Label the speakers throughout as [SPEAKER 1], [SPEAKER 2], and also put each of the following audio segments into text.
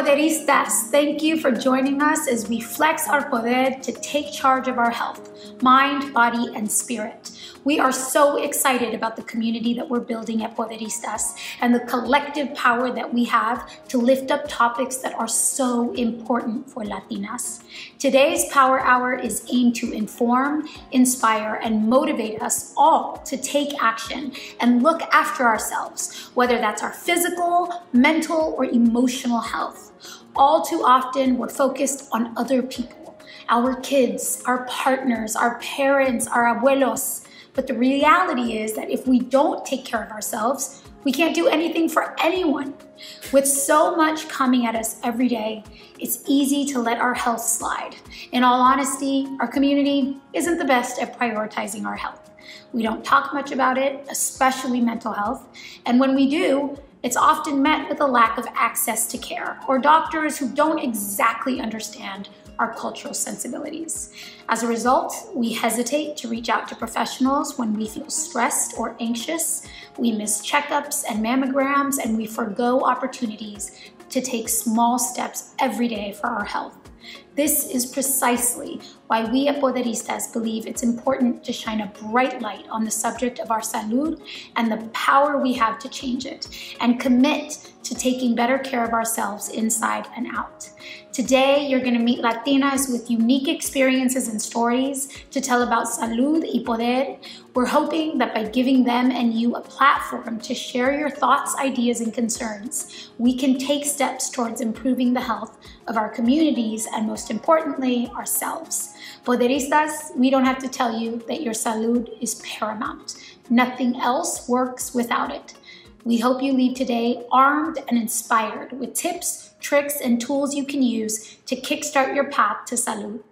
[SPEAKER 1] Poderistas, thank you for joining us as we flex our poder to take charge of our health, mind, body, and spirit. We are so excited about the community that we're building at Poderistas and the collective power that we have to lift up topics that are so important for Latinas. Today's Power Hour is aimed to inform, inspire, and motivate us all to take action and look after ourselves, whether that's our physical, mental, or emotional health. All too often, we're focused on other people, our kids, our partners, our parents, our abuelos. But the reality is that if we don't take care of ourselves, we can't do anything for anyone. With so much coming at us every day, it's easy to let our health slide. In all honesty, our community isn't the best at prioritizing our health. We don't talk much about it, especially mental health. And when we do, it's often met with a lack of access to care or doctors who don't exactly understand our cultural sensibilities. As a result, we hesitate to reach out to professionals when we feel stressed or anxious. We miss checkups and mammograms, and we forgo opportunities to take small steps every day for our health. This is precisely why we at Poderistas believe it's important to shine a bright light on the subject of our salud and the power we have to change it, and commit to taking better care of ourselves inside and out. Today, you're going to meet Latinas with unique experiences and stories to tell about salud y poder. We're hoping that by giving them and you a platform to share your thoughts, ideas, and concerns, we can take steps towards improving the health of our communities and, most importantly, ourselves. Poderistas, we don't have to tell you that your salud is paramount. Nothing else works without it. We hope you leave today armed and inspired with tips, tricks, and tools you can use to kickstart your path to salud.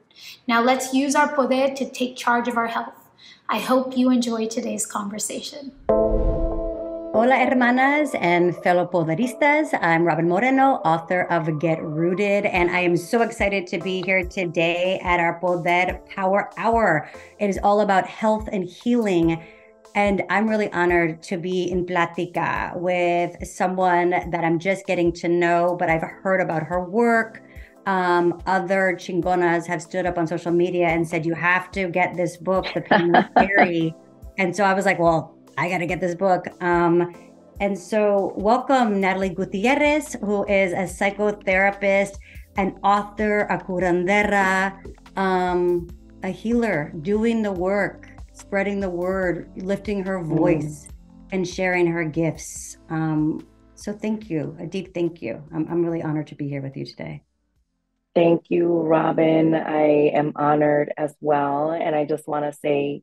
[SPEAKER 1] Now let's use our poder to take charge of our health. I hope you enjoy today's conversation.
[SPEAKER 2] Hola, hermanas and fellow poderistas. I'm Robin Moreno, author of Get Rooted, and I am so excited to be here today at our Poder Power Hour. It is all about health and healing. And I'm really honored to be in Plática with someone that I'm just getting to know, but I've heard about her work. Other chingonas have stood up on social media and said, you have to get this book, The Painless Fairy. And so I was like, well, I got to get this book. And so welcome Natalie Gutierrez, who is a psychotherapist, an author, a curandera, a healer, doing the work, spreading the word, lifting her voice, and sharing her gifts. So thank you, a deep thank you. I'm really honored to be here with you today.
[SPEAKER 3] Thank you, Robin. I am honored as well. And I just want to say,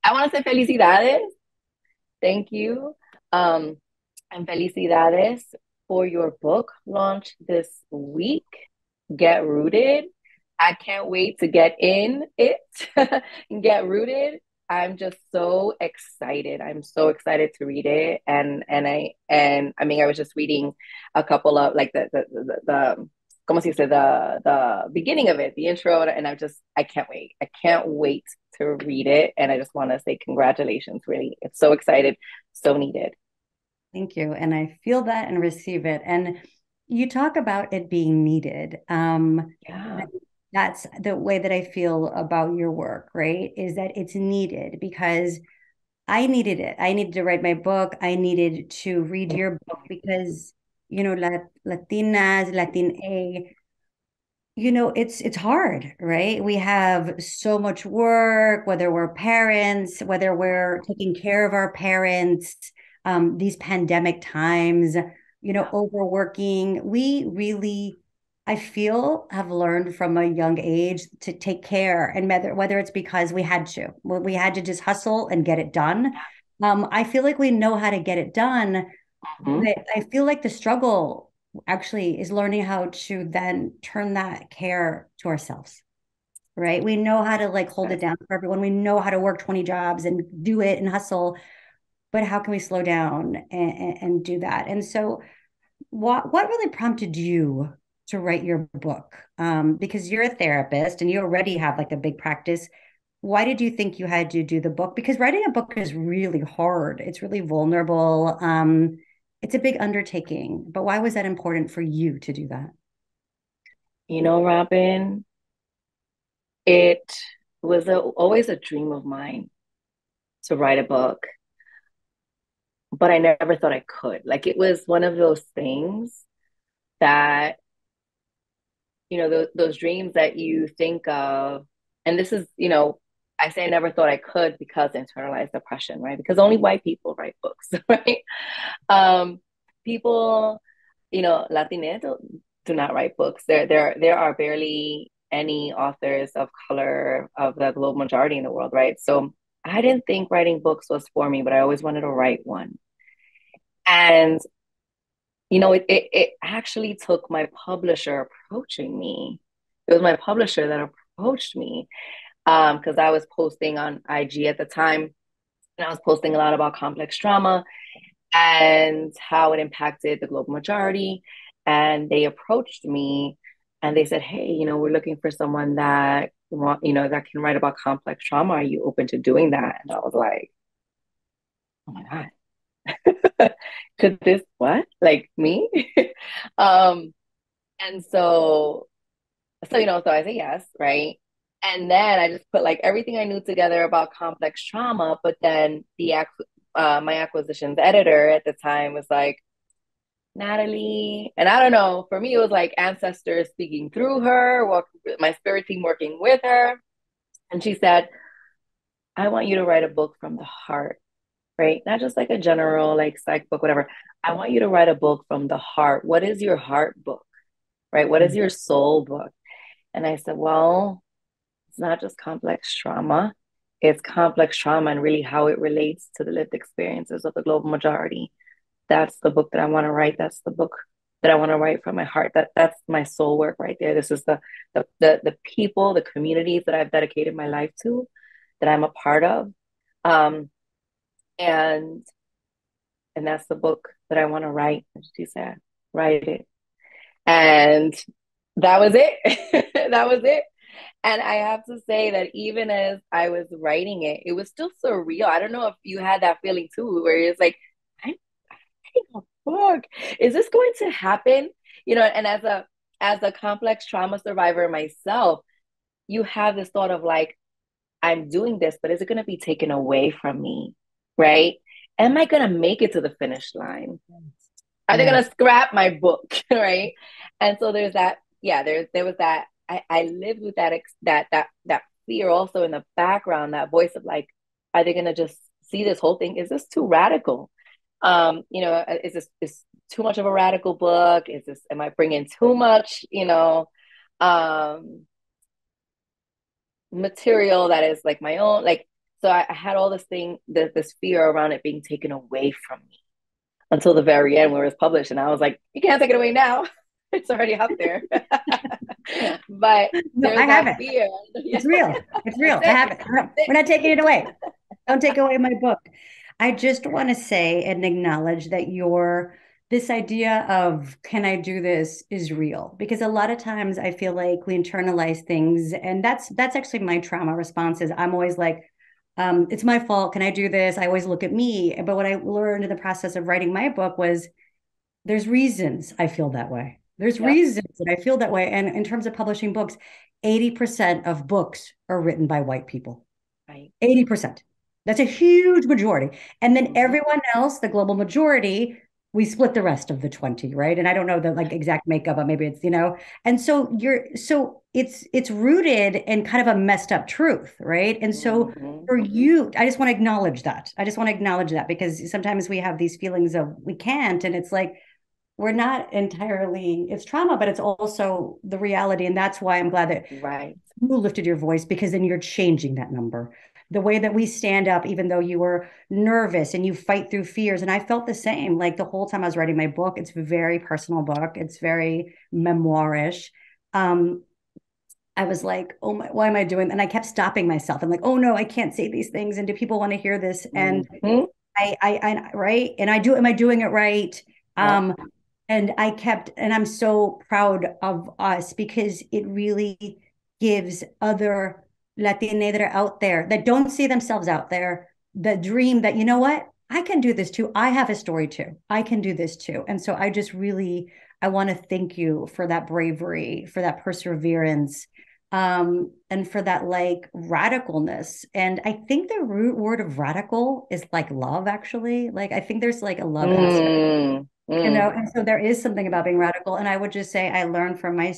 [SPEAKER 3] felicidades. Thank you. And felicidades for your book launch this week, Get Rooted. I can't wait to get in it and get rooted. I'm just so excited. I'm so excited to read it. And I mean, I was just reading a couple of like the como se dice, the beginning of it, the intro, and I can't wait. I can't wait to read it. And I just want to say congratulations, really. It's so excited, so needed.
[SPEAKER 2] Thank you. And I feel that and receive it. And you talk about it being needed.
[SPEAKER 3] Yeah.
[SPEAKER 2] That's the way that I feel about your work, right? Is that it's needed because I needed it. I needed to write my book. I needed to read your book because, you know, Latinas, Latina, you know, it's hard, right? We have so much work, whether we're parents, whether we're taking care of our parents, these pandemic times, you know, overworking. We really, I feel, have learned from a young age to take care, and whether it's because we had to just hustle and get it done. I feel like we know how to get it done, but I feel like the struggle actually is learning how to then turn that care to ourselves, right? We know how to like hold it down for everyone. We know how to work 20 jobs and do it and hustle, but how can we slow down and do that? And so what really prompted you to write your book? Because you're a therapist and you already have like a big practice. Why did you think you had to do the book? Because writing a book is really hard. It's really vulnerable. it's a big undertaking, but why was that important for you to do that?
[SPEAKER 3] You know, Robin, it was always a dream of mine to write a book, but I never thought I could. Like it was one of those things that, those dreams that you think of, and this is, I say I never thought I could because internalized depression, right? Because only white people write books, right? Um, People, Latinx do not write books. There are barely any authors of color of the global majority in the world, right? So I didn't think writing books was for me, but I always wanted to write one. And it actually took my publisher approaching me. It was my publisher that approached me because I was posting on IG at the time, and I was posting a lot about complex trauma and how it impacted the global majority. And they approached me and they said, "Hey, we're looking for someone that that can write about complex trauma. Are you open to doing that?" And I was like, "Oh my God." Could this what? Like me? um, and so I say yes, right? And then I just put like everything I knew together about complex trauma, but then my acquisitions editor at the time was like, Natalie, and I don't know, for me it was like ancestors speaking through her, my spirit team working with her. And she said, I want you to write a book from the heart, right? Not just like a general like psych book, whatever. I want you to write a book from the heart. What is your heart book, right? What is your soul book? And I said, well, it's not just complex trauma. It's complex trauma and really how it relates to the lived experiences of the global majority. That's the book that I want to write. That's the book that I want to write from my heart. That's my soul work right there. This is the people, the communities that I've dedicated my life to, that I'm a part of. Um, and and that's the book that I want to write. And she said, write it. And that was it. That was it. And I have to say that even as I was writing it, it was still surreal. I don't know if you had that feeling too, where it's like, I'm writing a book. Is this going to happen? And as a complex trauma survivor myself, you have this thought of like, I'm doing this, but is it going to be taken away from me? Right? Am I going to make it to the finish line? Are they going to scrap my book? Right? And so there's that. Yeah, there was that. I lived with that fear also in the background, that voice of like, are they going to just see this whole thing? Is this too radical? Is too much of a radical book? Am I bringing too much, um, material that is like my own? Like, so I had all this fear around it being taken away from me until the very end where it was published. And I was like, you can't take it away now. It's already out there. But
[SPEAKER 2] No,
[SPEAKER 3] there's
[SPEAKER 2] I have
[SPEAKER 3] that
[SPEAKER 2] it.
[SPEAKER 3] fear.
[SPEAKER 2] It's real. It's real. I have it. We're not taking it away. Don't take away my book. I just want to say and acknowledge that this idea of can I do this is real, because a lot of times I feel like we internalize things, and that's actually my trauma response is I'm always like, it's my fault. Can I do this? I always look at me. But what I learned in the process of writing my book was there's reasons I feel that way. There's
[SPEAKER 3] Yep.
[SPEAKER 2] reasons that I feel that way. And in terms of publishing books, 80% of books are written by white people.
[SPEAKER 3] Right.
[SPEAKER 2] 80%. That's a huge majority. And then everyone else, the global majority, we split the rest of the 20, right? And I don't know the like exact makeup, but maybe it's, and so it's rooted in kind of a messed up truth, right? And so for you, I just want to acknowledge that. I just want to acknowledge that, because sometimes we have these feelings of we can't, and it's like we're not entirely, it's trauma, but it's also the reality. And that's why I'm glad that
[SPEAKER 3] Right.
[SPEAKER 2] you lifted your voice, because then you're changing that number. The way that we stand up, even though you were nervous and you fight through fears. And I felt the same, like the whole time I was writing my book. It's a very personal book. It's very memoirish. I was like, oh my, why am I doing? And I kept stopping myself. I'm like, oh no, I can't say these things. And do people want to hear this? And right. And am I doing it right?
[SPEAKER 3] Yep.
[SPEAKER 2] And I'm so proud of us, because it really gives other Latina that are out there that don't see themselves out there the dream that, you know what? I can do this too. I have a story too. I can do this too. And so I just really, I want to thank you for that bravery, for that perseverance, and for that like radicalness. And I think the root word of radical is like love, actually. Like I think there's like a love aspect,
[SPEAKER 3] Mm, mm,
[SPEAKER 2] and so there is something about being radical. And I would just say I learned from my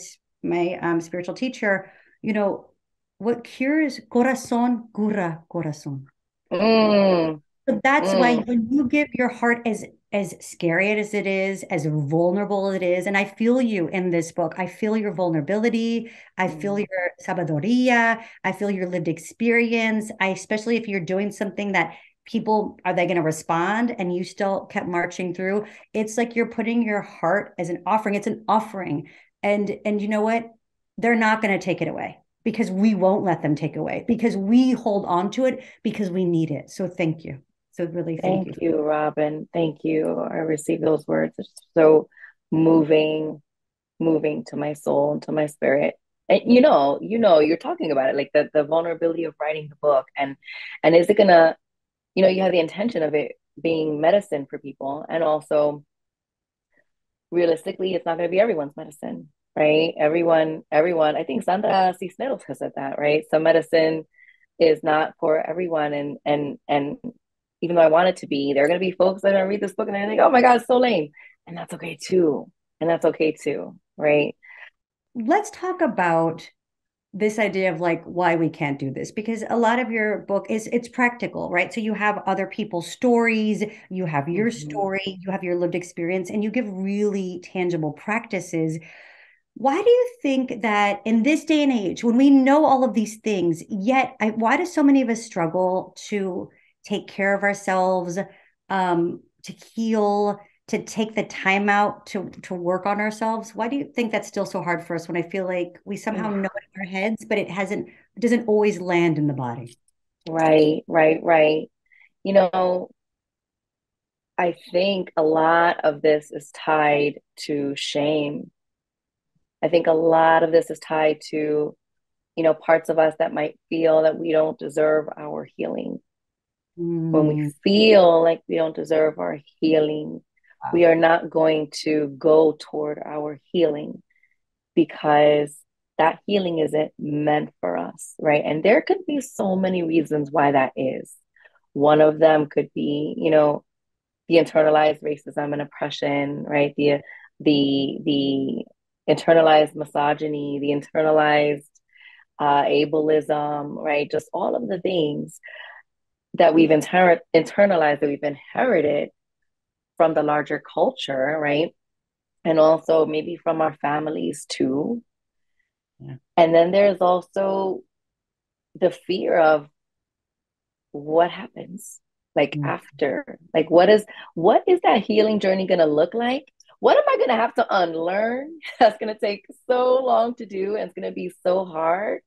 [SPEAKER 2] spiritual teacher, you know, what cures corazón cura corazón.
[SPEAKER 3] mm,
[SPEAKER 2] So that's why
[SPEAKER 3] mm,
[SPEAKER 2] when you give your heart, as scary as it is, as vulnerable as it is, and I feel you in this book. I feel your vulnerability. I feel
[SPEAKER 3] mm.
[SPEAKER 2] your sabiduría. I feel your lived experience. I especially if you're doing something that people are they going to respond and you still kept marching through. It's like you're putting your heart as an offering. It's an offering. And you know what? They're not going to take it away because we won't let them take away because we hold on to it because we need it. So thank you. So really, thank
[SPEAKER 3] Thank
[SPEAKER 2] you.
[SPEAKER 3] you, Robin. Thank you. I received those words. It's so moving, moving to my soul and to my spirit. And you're talking about it, like the vulnerability of writing the book, and is it gonna, you have the intention of it being medicine for people, and also realistically, it's not gonna be everyone's medicine, right? Everyone. I think Sandra Cisneros has said that, right? Some medicine is not for everyone, and even though I want it to be, there are going to be folks that are going to read this book and they're like, oh my god, it's so lame, and that's okay too, right?
[SPEAKER 2] Let's talk about this idea of like why we can't do this because a lot of your book is it's practical, right? So you have other people's stories, you have your
[SPEAKER 3] Mm-hmm.
[SPEAKER 2] story, you have your lived experience, and you give really tangible practices. Why do you think that in this day and age, when we know all of these things, yet why do so many of us struggle to take care of ourselves, to heal, to take the time out to work on ourselves? Why do you think that's still so hard for us when I feel like we somehow know it in our heads, but it doesn't always land in the body?
[SPEAKER 3] Right. You know, I think a lot of this is tied to shame. I think a lot of this is tied to, parts of us that might feel that we don't deserve our healing. When we
[SPEAKER 2] Mm,
[SPEAKER 3] feel like we don't deserve our healing, we
[SPEAKER 2] wow.
[SPEAKER 3] are not going to go toward our healing because that healing isn't meant for us, right? And there could be so many reasons why that is. One of them could be, the internalized racism and oppression, right? The internalized misogyny, the internalized ableism, right? Just all of the things that we've internalized, that we've inherited from the larger culture, right? And also maybe from our families too.
[SPEAKER 2] Yeah.
[SPEAKER 3] And then there's also the fear of what happens like
[SPEAKER 2] Mm.
[SPEAKER 3] after. Like what is that healing journey going to look like? What am I going to have to unlearn? That's going to take so long to do and it's going to be so hard.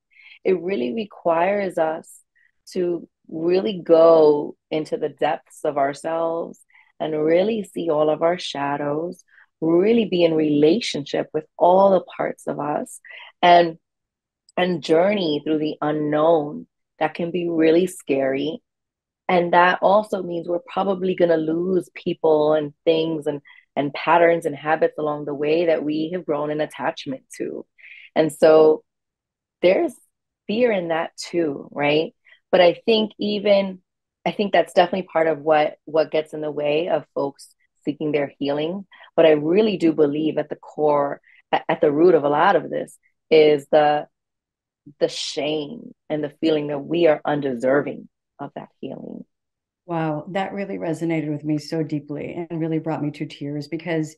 [SPEAKER 3] It really requires us to really go into the depths of ourselves and really see all of our shadows, really be in relationship with all the parts of us, and journey through the unknown. That can be really scary, and that also means we're probably going to lose people and things and patterns and habits along the way that we have grown an attachment to. And so there's fear in that too, right? But I think that's definitely part of what gets in the way of folks seeking their healing. But I really do believe at the core, at the root of a lot of this is the shame and the feeling that we are undeserving of that healing.
[SPEAKER 2] Wow, that really resonated with me so deeply and really brought me to tears because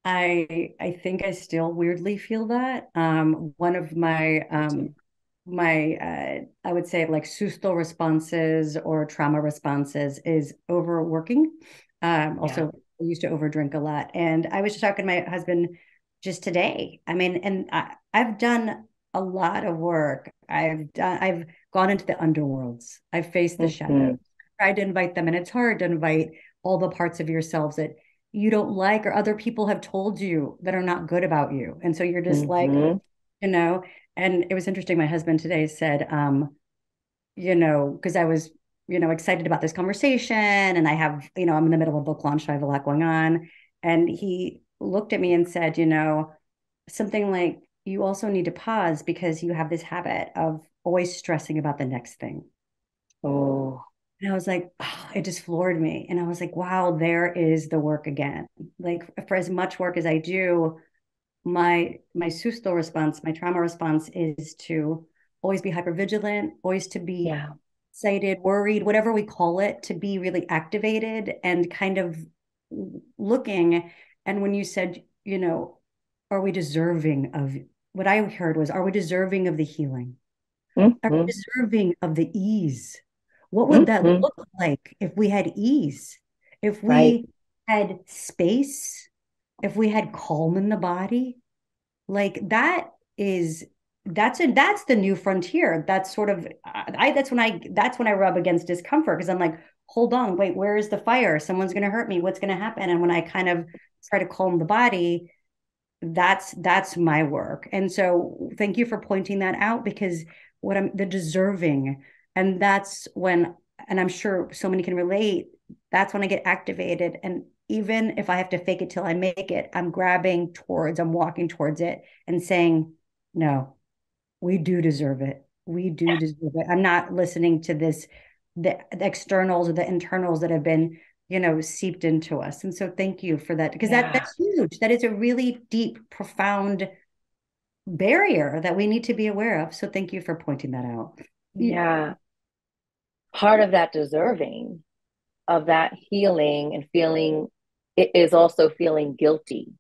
[SPEAKER 2] I think I still weirdly feel that. One of
[SPEAKER 3] Me too.
[SPEAKER 2] my I would say like susto responses or trauma responses is overworking.
[SPEAKER 3] Yeah.
[SPEAKER 2] Also I used to overdrink a lot. And I was just talking to my husband just today. I mean, and I've done a lot of work. I've gone into the underworlds. I've faced the shadows.
[SPEAKER 3] Mm-hmm.
[SPEAKER 2] Tried to invite them, and it's hard to invite all the parts of yourselves that you don't like or other people have told you that are not good about you. And so you're just like,
[SPEAKER 3] Mm-hmm.
[SPEAKER 2] you know, and it was interesting. My husband today said, because I was excited about this conversation. And I have, I'm in the middle of a book launch, so I have a lot going on. And he looked at me and said, something like, you also need to pause because you have this habit of always stressing about the next thing.
[SPEAKER 3] Oh,
[SPEAKER 2] And I was like, oh, it just floored me. And I was like, wow, there is the work again. Like for as much work as I do, my susto response, my trauma response is to always be hypervigilant, always to be
[SPEAKER 3] yeah.
[SPEAKER 2] excited, worried, whatever we call it, to be really activated and kind of looking. And when you said, are we deserving of what I heard was, are we deserving of the healing? Are we
[SPEAKER 3] Mm-hmm.
[SPEAKER 2] deserving of the ease? What would that
[SPEAKER 3] Mm-hmm.
[SPEAKER 2] look like if we had ease? If
[SPEAKER 3] Right.
[SPEAKER 2] we had space? If we had calm in the body? Like that's the new frontier. That's sort of that's when I rub against discomfort because I'm like, hold on, wait, where is the fire? Someone's going to hurt me. What's going to happen? And when I kind of try to calm the body, that's my work. And so thank you for pointing that out because what I'm the deserving, and that's when, and I'm sure so many can relate, that's when I get activated. And even if I have to fake it till I make it, I'm walking towards it and saying, no, we do deserve it. We do deserve it. I'm not listening to the externals or the internals that have been, seeped into us. And so thank you for that because
[SPEAKER 3] Yeah.
[SPEAKER 2] that's huge. That is a really deep, profound barrier that we need to be aware of. So thank you for pointing that out.
[SPEAKER 3] Yeah. Part of that deserving of that healing and feeling it is also feeling guilty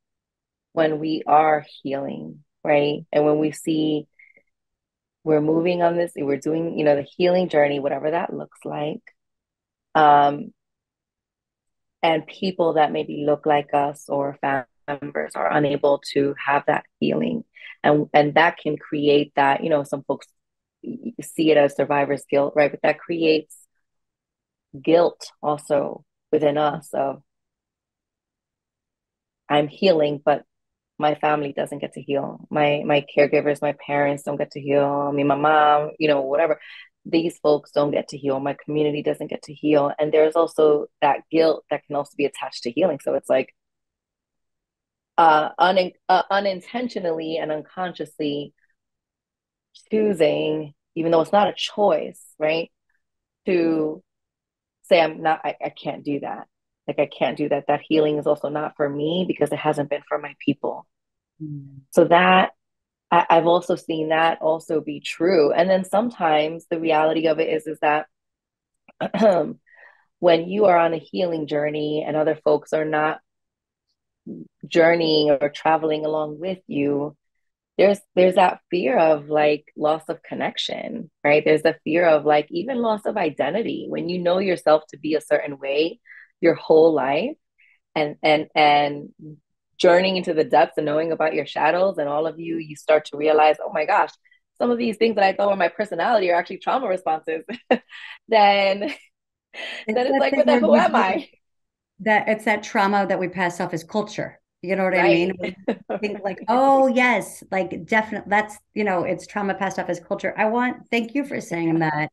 [SPEAKER 3] when we are healing, right? And when we see we're moving on this, we're doing, the healing journey, whatever that looks like. Um, and people that maybe look like us or family members are unable to have that healing. And that can create that, some folks see it as survivor's guilt, right? But that creates guilt also within us of I'm healing, but my family doesn't get to heal. My caregivers, my parents don't get to heal. I mean, my mom, whatever. These folks don't get to heal. My community doesn't get to heal. And there's also that guilt that can also be attached to healing. So it's like unintentionally and unconsciously choosing, even though it's not a choice, right? To say I can't do that. Like I can't do that. That healing is also not for me because it hasn't been for my people.
[SPEAKER 2] Mm.
[SPEAKER 3] So that I've also seen that also be true. And then sometimes the reality of it is that when you are on a healing journey and other folks are not journeying or traveling along with you, there's that fear of like loss of connection, right? There's the fear of like even loss of identity when you know yourself to be a certain way your whole life and journeying into the depths and knowing about your shadows and all of you start to realize, oh my gosh, some of these things that I thought were my personality are actually trauma responses. then
[SPEAKER 2] It's
[SPEAKER 3] then it's
[SPEAKER 2] that
[SPEAKER 3] like,
[SPEAKER 2] thing
[SPEAKER 3] but then
[SPEAKER 2] where
[SPEAKER 3] who am I?
[SPEAKER 2] it's that trauma that we pass off as culture. You know what I mean?
[SPEAKER 3] Right.
[SPEAKER 2] We think like, oh yes, like definitely that's, it's trauma passed off as culture. Thank you for saying that.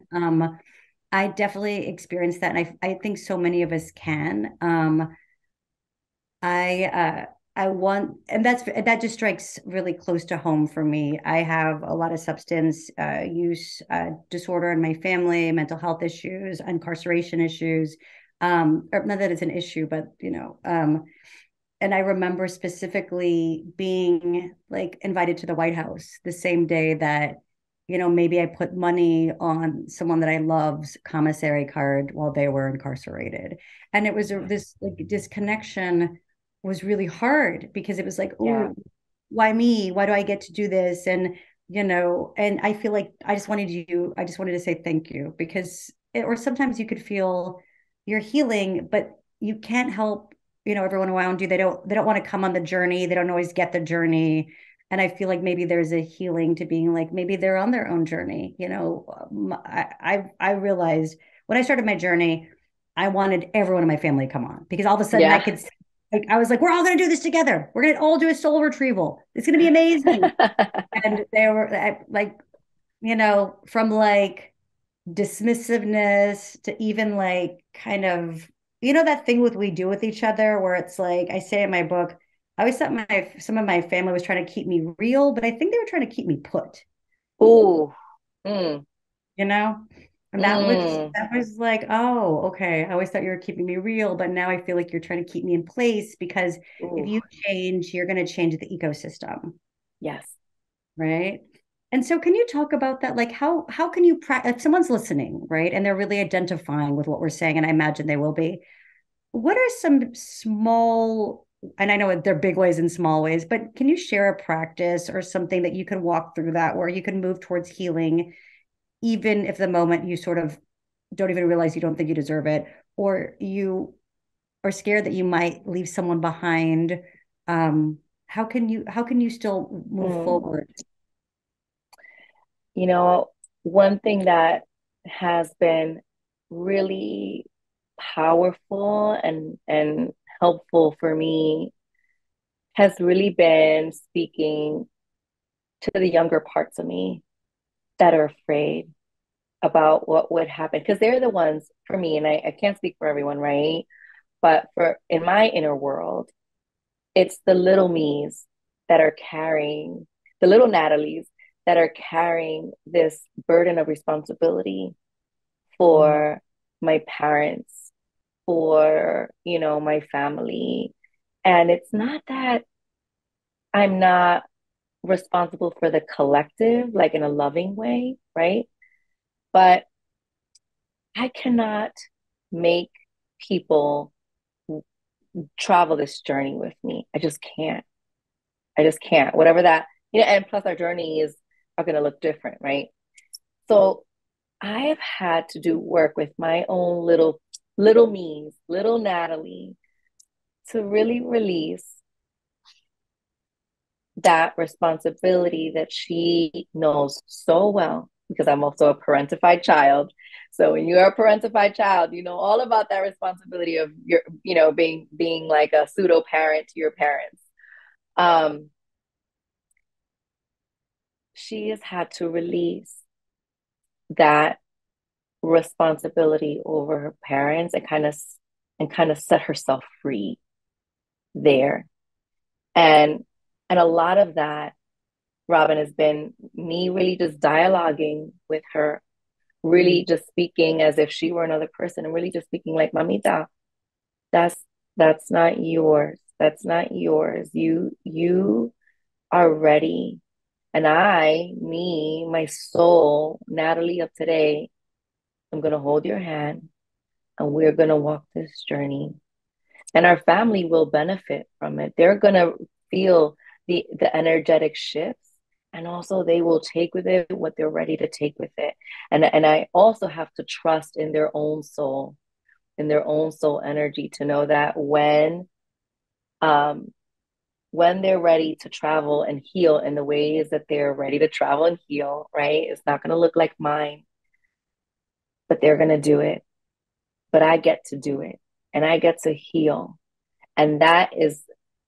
[SPEAKER 2] I definitely experienced that. And I think so many of us can. I I want, and that just strikes really close to home for me. I have a lot of substance use disorder in my family, mental health issues, incarceration issues. Or not that it's an issue, but and I remember specifically being like invited to the White House the same day that, maybe I put money on someone that I love's commissary card while they were incarcerated. And it was this like disconnection was really hard because it was like,
[SPEAKER 3] Yeah.
[SPEAKER 2] oh, why me? Why do I get to do this? And, and I feel like I just wanted to say thank you because, or sometimes you could feel you're healing, but you can't help, everyone around you. They don't want to come on the journey. They don't always get the journey. And I feel like maybe there's a healing to being like, maybe they're on their own journey. I realized when I started my journey, I wanted everyone in my family to come on because all of a sudden I
[SPEAKER 3] Yeah.
[SPEAKER 2] could, like, I was like, we're all going to do this together. We're going to all do a soul retrieval. It's going to be amazing. And they were like, from like dismissiveness to even like kind of, you know, that thing with we do with each other where it's like I say in my book, I always thought some of my family was trying to keep me real, but I think they were trying to keep me put,
[SPEAKER 3] Ooh. Mm.
[SPEAKER 2] you know? And
[SPEAKER 3] Mm.
[SPEAKER 2] that was like, oh, okay. I always thought you were keeping me real, but now I feel like you're trying to keep me in place because if
[SPEAKER 3] Ooh.
[SPEAKER 2] you change, you're going to change the ecosystem,
[SPEAKER 3] Yes.
[SPEAKER 2] right? And so can you talk about that? Like how can you if someone's listening, right? And they're really identifying with what we're saying, and I imagine they will be. What are some small, and I know they're big ways and small ways, but can you share a practice or something that you can walk through that where you can move towards healing, even if the moment you sort of don't even realize you don't think you deserve it, or you are scared that you might leave someone behind? How can you still move
[SPEAKER 3] Mm.
[SPEAKER 2] forward?
[SPEAKER 3] You know, one thing that has been really powerful and helpful for me has really been speaking to the younger parts of me that are afraid about what would happen because they're the ones for me, and I can't speak for everyone, right? But for in my inner world, it's the little me's that are carrying the little Natalie's that are carrying this burden of responsibility
[SPEAKER 2] Mm,
[SPEAKER 3] for my parents, for, you know, my family. And it's not that I'm not responsible for the collective, like in a loving way, right? But I cannot make people travel this journey with me. I just can't. I just can't. Whatever that, you know, and plus our journeys are going to look different, right? So I have had to do work with my own little me's, little Natalie, to really release that responsibility that she knows so well because I'm also a parentified child. So when you're a parentified child, you know all about that responsibility of your, you know, being like a pseudo parent to your parents. Um, she has had to release that responsibility over her parents and kind of set herself free there. And and a lot of that, Robin, has been me really just dialoguing with her,
[SPEAKER 2] mm,
[SPEAKER 3] really just speaking as if she were another person and really just speaking like, Mamita, that's that's not yours. That's not yours. You are ready. And my soul, Natalie of today, I'm gonna hold your hand and we're gonna walk this journey. And our family will benefit from it. They're gonna feel the energetic shifts, and also they will take with it what they're ready to take with it. And I also have to trust in their own soul energy to know that um when they're ready to travel and heal in the ways that they're ready to travel and heal, right? It's not going to look like mine, but they're going to do it. But I get to do it and I get to heal. And that is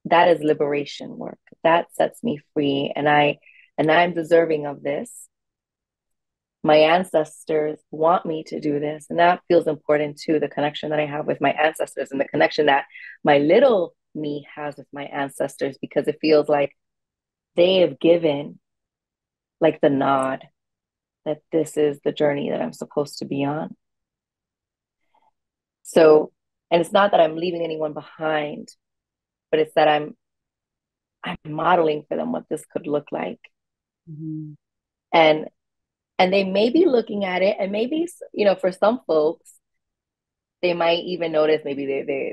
[SPEAKER 3] liberation work. That sets me free and I'm deserving of this. My ancestors want me to do this, and that feels important too, the connection that I have with my ancestors and the connection that my little me has with my ancestors, because it feels like they have given like the nod that this is the journey that I'm supposed to be on. So, and it's not that I'm leaving anyone behind, but it's that I'm modeling for them what this could look like.
[SPEAKER 2] mhm.
[SPEAKER 3] And and they may be looking at it, and maybe, you know, for some folks they might even notice, maybe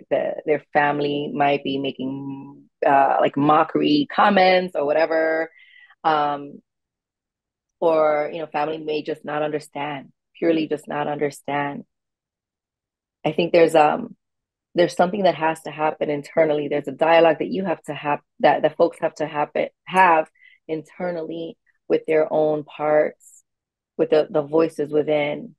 [SPEAKER 3] their family might be making like mockery comments or whatever, um, or you know, family may just not understand, purely just not understand. I think there's something that has to happen internally. There's a dialogue that you have to have, that folks have to have internally with their own parts, with the voices within,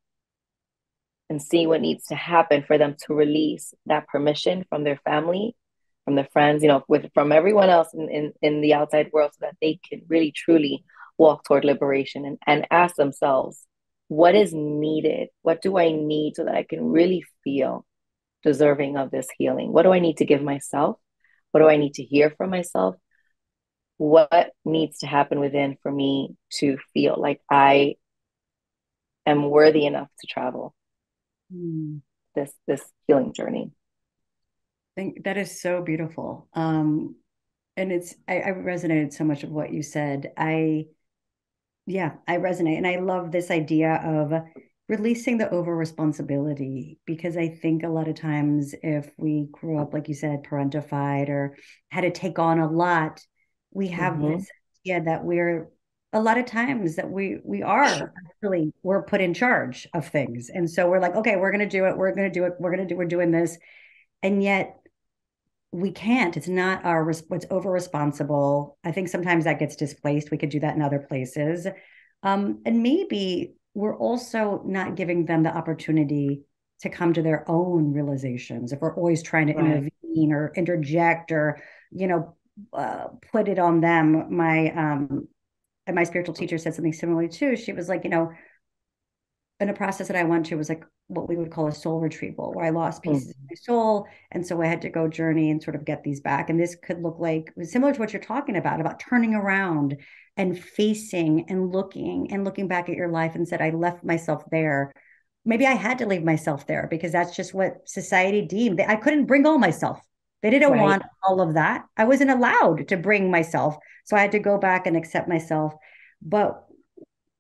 [SPEAKER 3] and see what needs to happen for them to release that permission from their family, from their friends, you know, from everyone else in the outside world, so that they can really truly walk toward liberation and ask themselves, what is needed? What do I need so that I can really feel deserving of this healing? What do I need to give myself? What do I need to hear from myself? What needs to happen within for me to feel like I am worthy enough to travel
[SPEAKER 2] Mm.
[SPEAKER 3] this healing journey?
[SPEAKER 2] I think that is so beautiful. And I resonated so much of what you said. Yeah, I resonate. And I love this idea of releasing the over responsibility, because I think a lot of times if we grew up, like you said, parentified or had to take on a lot, we have
[SPEAKER 3] Mm-hmm.
[SPEAKER 2] this idea that we're a lot of times that we are actually we're put in charge of things. And so we're like, okay, we're gonna do it, we're gonna do it, we're doing this. And yet we can't. It's not our, it's over responsible. I think sometimes that gets displaced. We could do that in other places. And maybe we're also not giving them the opportunity to come to their own realizations. If we're always trying to
[SPEAKER 3] Right.
[SPEAKER 2] intervene or interject or, put it on them. And my spiritual teacher said something similar too. She was like, in a process that I went to was like what we would call a soul retrieval, where I lost pieces of
[SPEAKER 3] Mm-hmm.
[SPEAKER 2] my soul. And so I had to go journey and sort of get these back. And this could look like similar to what you're talking about turning around and facing and looking back at your life and said, I left myself there. Maybe I had to leave myself there because that's just what society deemed. I couldn't bring all myself. They didn't
[SPEAKER 3] Right.
[SPEAKER 2] want all of that. I wasn't allowed to bring myself. So I had to go back and accept myself. But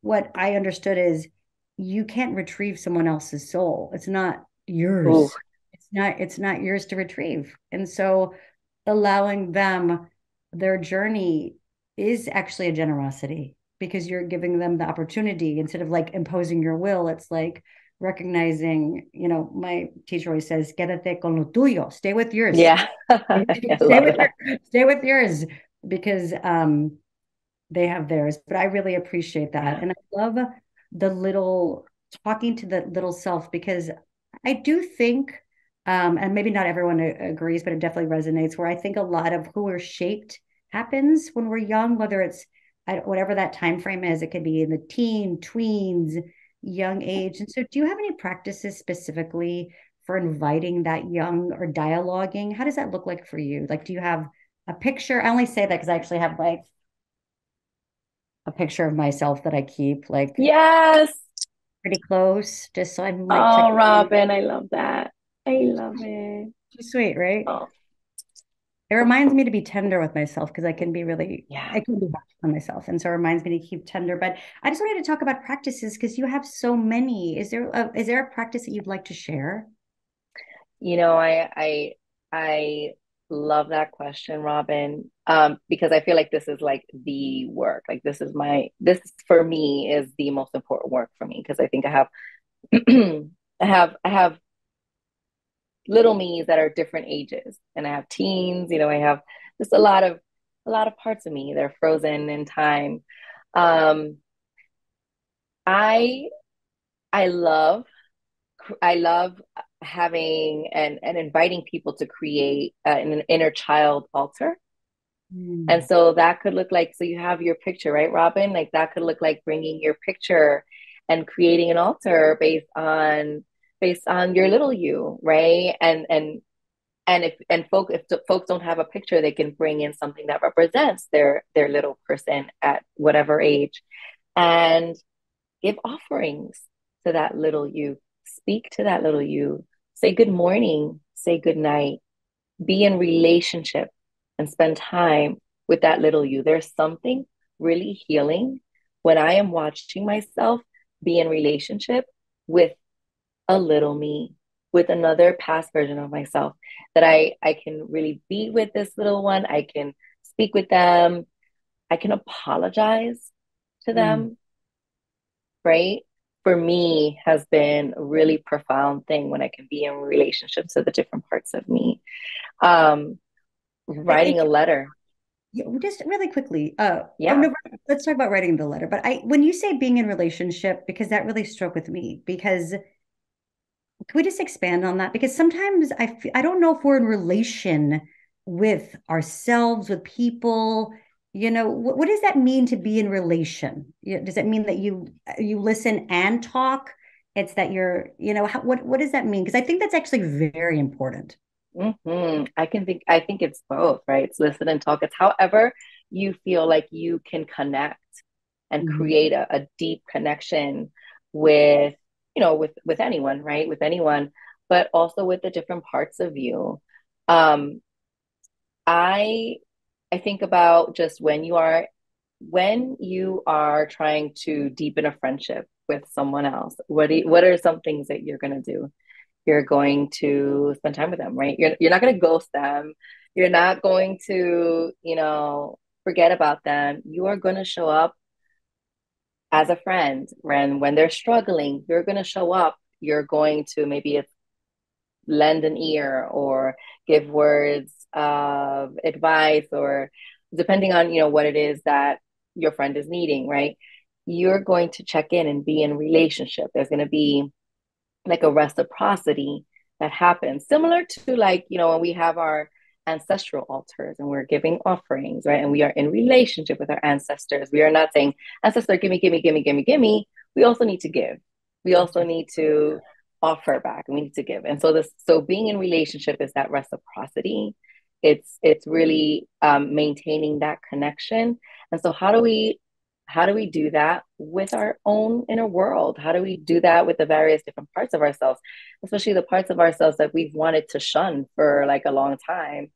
[SPEAKER 2] what I understood is you can't retrieve someone else's soul. It's not
[SPEAKER 3] Ooh,
[SPEAKER 2] yours. It's not yours to retrieve. And so allowing them their journey is actually a generosity because you're giving them the opportunity instead of like imposing your will. It's like recognizing, my teacher always says, quédate con lo tuyo, stay with yours.
[SPEAKER 3] yeah. I
[SPEAKER 2] Stay
[SPEAKER 3] love
[SPEAKER 2] with
[SPEAKER 3] that.
[SPEAKER 2] stay with yours because they have theirs, but I really appreciate that.
[SPEAKER 3] Yeah.
[SPEAKER 2] And I love the little talking to the little self because I do think, and maybe not everyone agrees, but it definitely resonates where I think a lot of who we're shaped happens when we're young, whether it's whatever that time frame is, it could be in the tweens, young age. And so do you have any practices specifically for inviting that young or dialoguing? How does that look like for you? Like, do you have a picture? I only say that because I actually have like a picture of myself that I keep like
[SPEAKER 3] Yes.
[SPEAKER 2] pretty close, just so I'm like
[SPEAKER 3] Oh,
[SPEAKER 2] checking in.
[SPEAKER 3] Robin, I love that. I love it.
[SPEAKER 2] Too sweet, right?
[SPEAKER 3] Oh,
[SPEAKER 2] It reminds me to be tender with myself because
[SPEAKER 3] yeah.
[SPEAKER 2] I can be harsh on myself. And so it reminds me to keep tender. But I just wanted to talk about practices because you have so many. Is there a practice that you'd like to share?
[SPEAKER 3] You know, I love that question, Robin. Because I feel like this is like the work. Like this for me is the most important work for me because I think I have I have little me's that are different ages and I have teens, I have just a lot of parts of me. They're frozen in time. Um, I I love I love having and inviting people to create an inner child altar. And
[SPEAKER 2] Mm,
[SPEAKER 3] so that could look like, so you have your picture, right, Robin? Like that could look like bringing your picture and creating an altar based on your little you, right? If the folks don't have a picture, they can bring in something that represents their little person at whatever age and give offerings to that little you. Speak to that little you. Say good morning, say good night, be in relationship and spend time with that little you. There's something really healing when I am watching myself be in relationship with a little me, with another past version of myself, that I can really be with this little one. I can speak with them. I can apologize to
[SPEAKER 2] mm.
[SPEAKER 3] them, right? For me has been a really profound thing when I can be in relationships with the different parts of me. Um,
[SPEAKER 2] I
[SPEAKER 3] writing a letter.
[SPEAKER 2] Yeah, just really quickly. Oh
[SPEAKER 3] Yeah.
[SPEAKER 2] no, let's talk about writing the letter. But when you say being in relationship, because that really struck with me. Because can we just expand on that? Because sometimes I don't know if we're in relation with ourselves, with people. what does that mean to be in relation? Does it mean that you listen and talk? It's that what does that mean? Because I think that's actually very important.
[SPEAKER 3] I think it's both, right? It's listen and talk. It's however you feel like you can connect and
[SPEAKER 2] Mhm.
[SPEAKER 3] create a deep connection with, with anyone, right? With anyone, but also with the different parts of you. Um, I I think about just when you are trying to deepen a friendship with someone else, what are some things that you're gonna do? You're going to spend time with them, right? You're not gonna ghost them. You're not going to, forget about them. You are gonna show up as a friend. When they're struggling, you're gonna show up. You're going to maybe lend an ear or give words of advice, or depending on what it is that your friend is needing, right? You're going to check in and be in relationship. There's going to be like a reciprocity that happens, similar to, like, when we have our ancestral altars and we're giving offerings, right? And we are in relationship with our ancestors. We are not saying, ancestor, give me, give me, give me, give me, give me. We also need to give. We
[SPEAKER 2] That's
[SPEAKER 3] also
[SPEAKER 2] right.
[SPEAKER 3] need to offer back, and we need to give. And so being in relationship is that reciprocity. It's really maintaining that connection. And so how do we do that with our own inner world? How do we do that with the various different parts of ourselves, especially the parts of ourselves that we've wanted to shun for like a long time?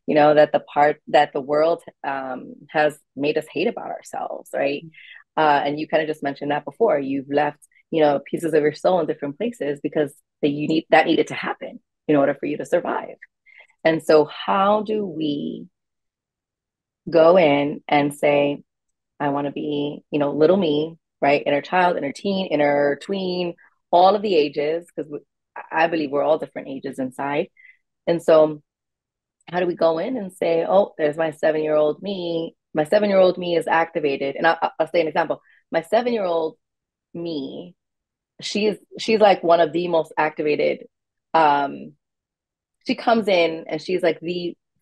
[SPEAKER 3] That the part that the world has made us hate about ourselves, right? And you kind of just mentioned that before. You've left, pieces of your soul in different places because that needed to happen in order for you to survive. And so, how do we go in and say, I want to be, little me, right? Inner child, inner teen, inner tween, all of the ages, because I believe we're all different ages inside. And so, how do we go in and say, oh, there's my 7-year-old me. My 7-year-old me is activated. And I'll say an example. My 7-year-old me, she's like one of the most activated. Um, she comes in and she's like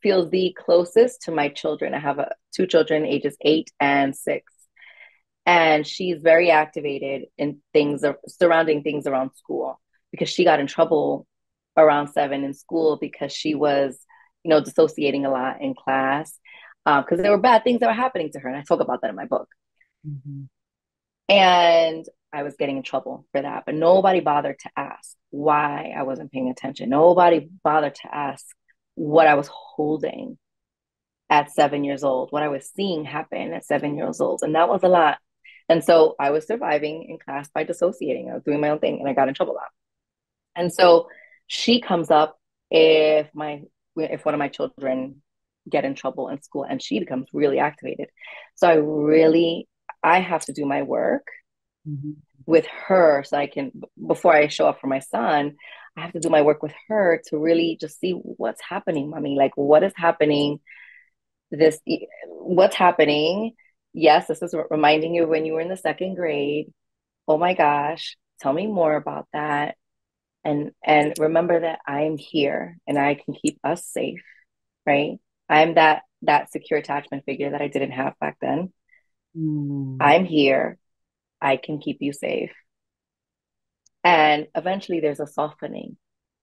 [SPEAKER 3] feels the closest to my children. I have two children, ages 8 and 6, and she's very activated in things surrounding things around school, because she got in trouble around 7 in school because she was, dissociating a lot in class, because there were bad things that were happening to her, and I talk about that in my book.
[SPEAKER 2] Mhm.
[SPEAKER 3] And I was getting in trouble for that, but nobody bothered to ask why I wasn't paying attention. Nobody bothered to ask what I was holding at 7 years old, what I was seeing happen at 7 years old. And that was a lot. And so I was surviving in class by dissociating. I was doing my own thing and I got in trouble a lot. And so she comes up if one of my children get in trouble in school, and she becomes really activated. So I have to do my work
[SPEAKER 2] Mhm.
[SPEAKER 3] with her, so I can, before I show up for my son, I have to do my work with her to really just see what's happening, mommy. Like, what is happening? this What's happening? Yes, this is reminding you when you were in the second grade. Oh my gosh, tell me more about that. And remember that I'm here and I can keep us safe, right? I'm that secure attachment figure that I didn't have back then.
[SPEAKER 2] Mm.
[SPEAKER 3] I'm here. I can keep you safe. And eventually there's a softening,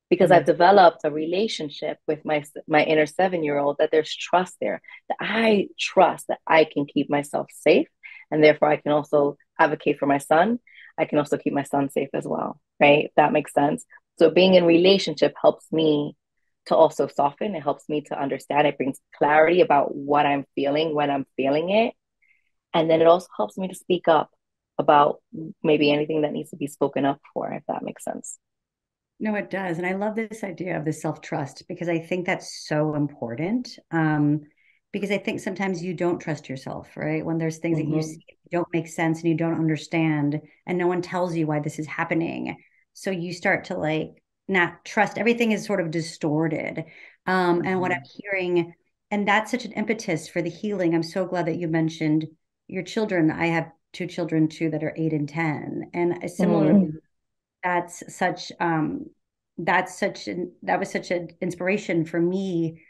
[SPEAKER 3] because
[SPEAKER 2] Yeah.
[SPEAKER 3] I've developed a relationship with my inner 7-year-old, that there's trust there, that I trust that I can keep myself safe, and therefore I can also advocate for my son. I can also keep my son safe as well, right? If that makes sense. So being in relationship helps me to also soften. It helps me to understand. It brings clarity about what I'm feeling when I'm feeling it, and then it also helps me to speak up about maybe anything that needs to be spoken up for, if that makes sense.
[SPEAKER 2] No, it does. And I love this idea of the self-trust because I think that's so important. Because I think sometimes you don't trust yourself, right? When there's things that you see
[SPEAKER 3] Mm-hmm.
[SPEAKER 2] that don't make sense and you don't understand, and no one tells you why this is happening. So you start to like not trust. Everything is sort of distorted. And what I'm
[SPEAKER 3] Mm-hmm.
[SPEAKER 2] hearing, and that's such an impetus for the healing. I'm so glad that you mentioned your children. I have two children too that are 8 and 10. And
[SPEAKER 3] Mm-hmm.
[SPEAKER 2] similarly, that's such that was such an inspiration for me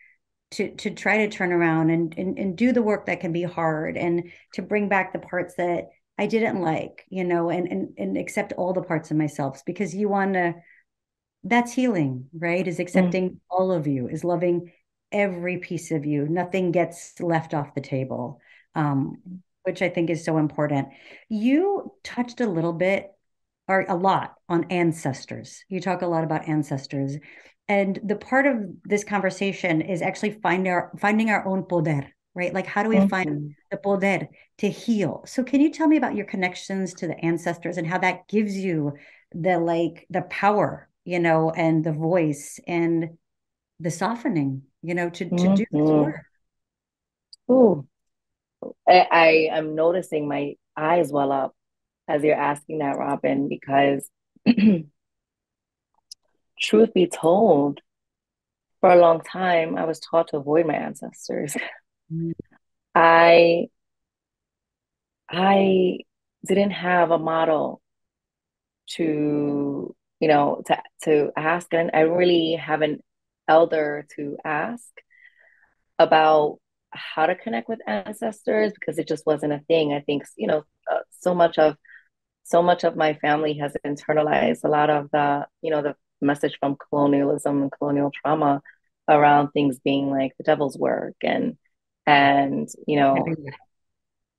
[SPEAKER 2] to try to turn around and do the work that can be hard, and to bring back the parts that I didn't like, and accept all the parts of myself, because you want to, that's healing, right? Is
[SPEAKER 3] Mm.
[SPEAKER 2] accepting all of you, is loving every piece of you. Nothing gets left off the table, which I think is so important. You touched a little bit or a lot on ancestors. You talk a lot about ancestors. And the part of this conversation is actually finding our own poder, right? Like, how do we find
[SPEAKER 3] Mhm.
[SPEAKER 2] the poder to heal? So can you tell me about your connections to the ancestors and how that gives you the power, and the voice and the softening, to do this
[SPEAKER 3] Mhm.
[SPEAKER 2] work?
[SPEAKER 3] Ooh. I am noticing my eyes well up as you're asking that, Robin, because truth be told, for a long time, I was taught to avoid my ancestors.
[SPEAKER 2] Mm.
[SPEAKER 3] I I didn't have a model to, to ask, and I really have an elder to ask about how to connect with ancestors because it just wasn't a thing. I think, so much of my family has internalized a lot of the message from colonialism and colonial trauma around things being like the devil's work and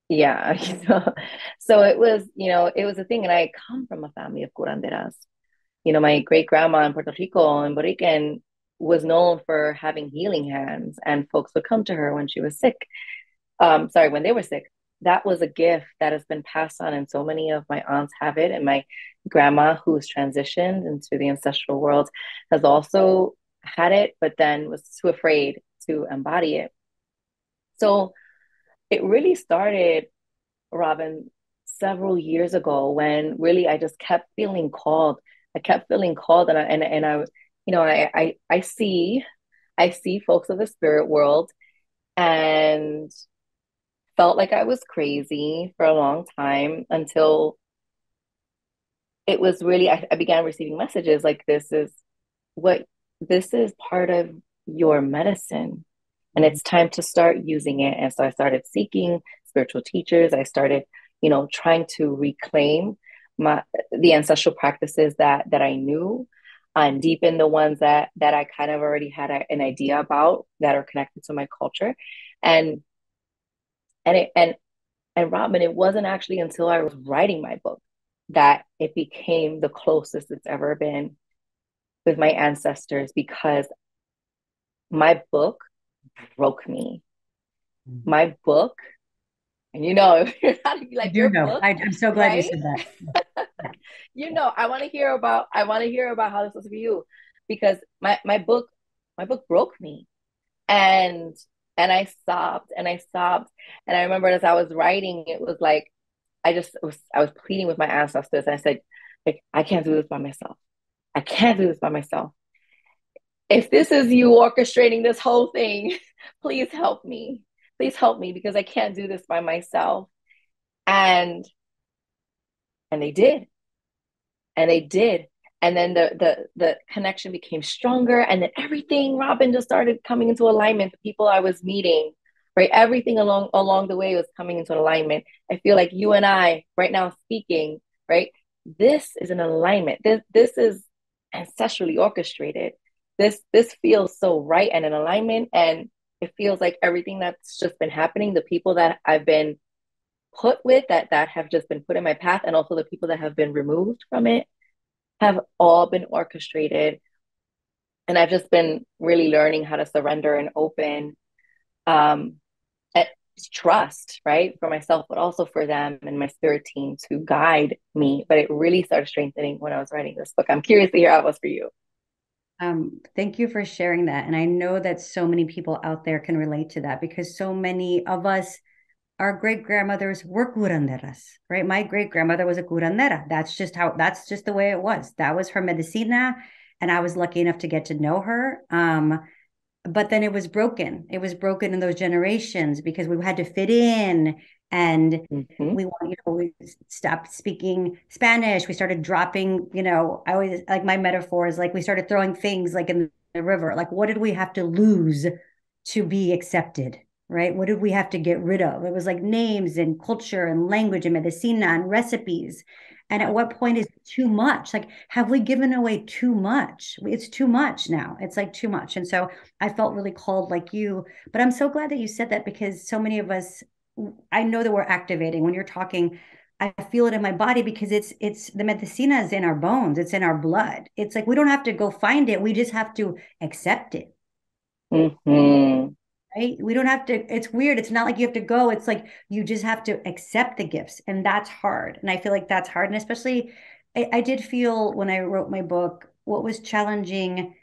[SPEAKER 3] yeah. So it was a thing, and I come from a family of curanderas. My great grandma in Puerto Rico and Borican was known for having healing hands, and folks would come to her when she was sick. Sorry, when they were sick. That was a gift that has been passed on, and so many of my aunts have it. And my grandma, who's transitioned into the ancestral world, has also had it, but then was too afraid to embody it. So it really started, Robin, several years ago when really I just kept feeling called. I kept feeling called, and I see folks of the spirit world, and felt like I was crazy for a long time until it was really I began receiving messages like what this is part of your medicine, and it's time to start using it. And so I started seeking spiritual teachers. I started, trying to reclaim my the ancestral practices that I knew, and deepen the ones that I kind of already had an idea about that are connected to my culture. And and it and Robin, it wasn't actually until I was writing my book that it became the closest it's ever been with my ancestors, because my book broke me. My book, and if you're not
[SPEAKER 2] I
[SPEAKER 3] like
[SPEAKER 2] do
[SPEAKER 3] your
[SPEAKER 2] know.
[SPEAKER 3] book,
[SPEAKER 2] I'm so glad you
[SPEAKER 3] right?
[SPEAKER 2] said that. Yeah.
[SPEAKER 3] I want to hear about how this was for you, because my book broke me, and and I sobbed, and I remember as I was writing, it was like I was pleading with my ancestors, and I said, like, I can't do this by myself. I can't do this by myself. If this is you orchestrating this whole thing, please help me. Please help me, because I can't do this by myself. And and they did. And they did. And then the connection became stronger, and then everything, Robin, just started coming into alignment. The people I was meeting, right? Everything along the way was coming into alignment. I feel like you and I right now speaking, right? This is an alignment. This is ancestrally orchestrated. This feels so right and in alignment. And it feels like everything that's just been happening, the people that I've been put with, that have just been put in my path, and also the people that have been removed from it, have all been orchestrated. And I've just been really learning how to surrender and open, um, and trust, right, for myself, but also for them and my spirit team to guide me. But it really started strengthening when I was writing this book. I'm curious to hear how it was for you.
[SPEAKER 2] Thank you for sharing that. And I know that so many people out there can relate to that, because so many of us, our great grandmothers were curanderas, right? My great grandmother was a curandera. That's just the way it was. That was her medicina. And I was lucky enough to get to know her. But then it was broken. It was broken in those generations because we had to fit in, and
[SPEAKER 3] Mm-hmm.
[SPEAKER 2] we stopped speaking Spanish. We started dropping, I always like my metaphor is like we started throwing things like in the river. Like, what did we have to lose to be accepted, right? What did we have to get rid of? It was like names and culture and language and medicina and recipes. And at what point is it too much? Like, have we given away too much? It's too much now. It's like too much. And so I felt really called like you, but I'm so glad that you said that, because so many of us, I know that we're activating when you're talking. I feel it in my body because it's the medicina is in our bones. It's in our blood. It's like we don't have to go find it. We just have to accept it.
[SPEAKER 3] Mm-hmm.
[SPEAKER 2] Right? We don't have to, it's weird. It's not like you have to go. It's like you just have to accept the gifts. And that's hard. And I feel like that's hard. And especially, I did feel when I wrote my book, what was challenging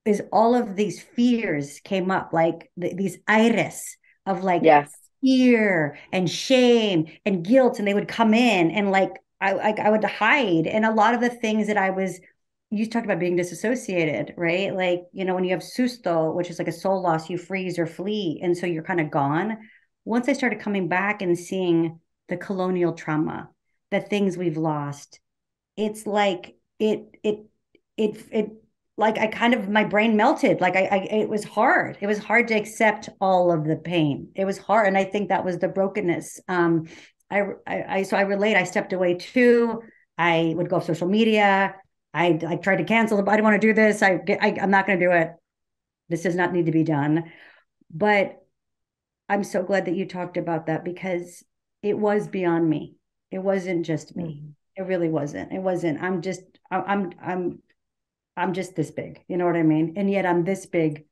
[SPEAKER 2] is all of these fears came up, like these iris of like
[SPEAKER 3] Yes.
[SPEAKER 2] fear and shame and guilt. And they would come in and like, I would hide. And a lot of the things that I was, you talked about being disassociated, right? Like, you know, when you have susto, which is like a soul loss, you freeze or flee. And so you're kind of gone. Once I started coming back and seeing the colonial trauma, the things we've lost, it's like it like I kind of, my brain melted. Like I it was hard. It was hard to accept all of the pain. It was hard. And I think that was the brokenness. So I relate. I stepped away too. I would go off social media. I tried to cancel it, but I didn't want to do this. I'm not going to do it. This does not need to be done. But I'm so glad that you talked about that, because it was beyond me. It wasn't just me.
[SPEAKER 3] Mm-hmm.
[SPEAKER 2] It really wasn't. It wasn't. I'm just this big. You know what I mean? And yet I'm this big.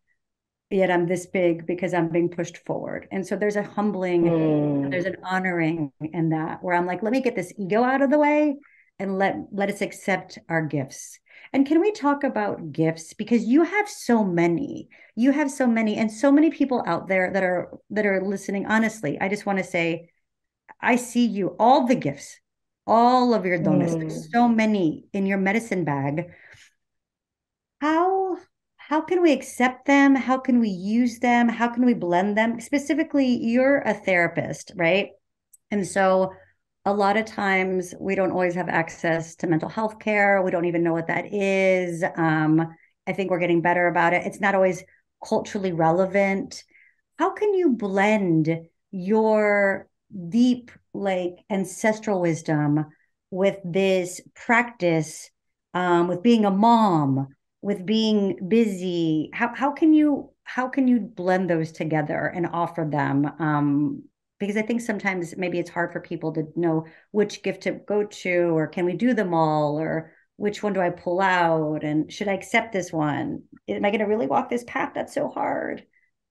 [SPEAKER 2] Yet I'm this big because I'm being pushed forward. And so there's a humbling, there's an honoring in that, where I'm like, let me get this ego out of the way and let us accept our gifts. And can we talk about gifts? Because you have so many. You have so many, and so many people out there that are listening. Honestly, I just want to say, I see you, all the gifts, all of your dones. There's so many in your medicine bag. How how can we accept them? How can we use them? How can we blend them? Specifically, you're a therapist, right? And so a lot of times we don't always have access to mental health care. We don't even know what that is. I think we're getting better about it. It's not always culturally relevant. How can you blend your deep, like ancestral wisdom with this practice, with being a mom, with being busy? How can you blend those together and offer them? Because I think sometimes maybe it's hard for people to know which gift to go to, or can we do them all, or which one do I pull out, and should I accept this one? Am I going to really walk this path? That's so hard.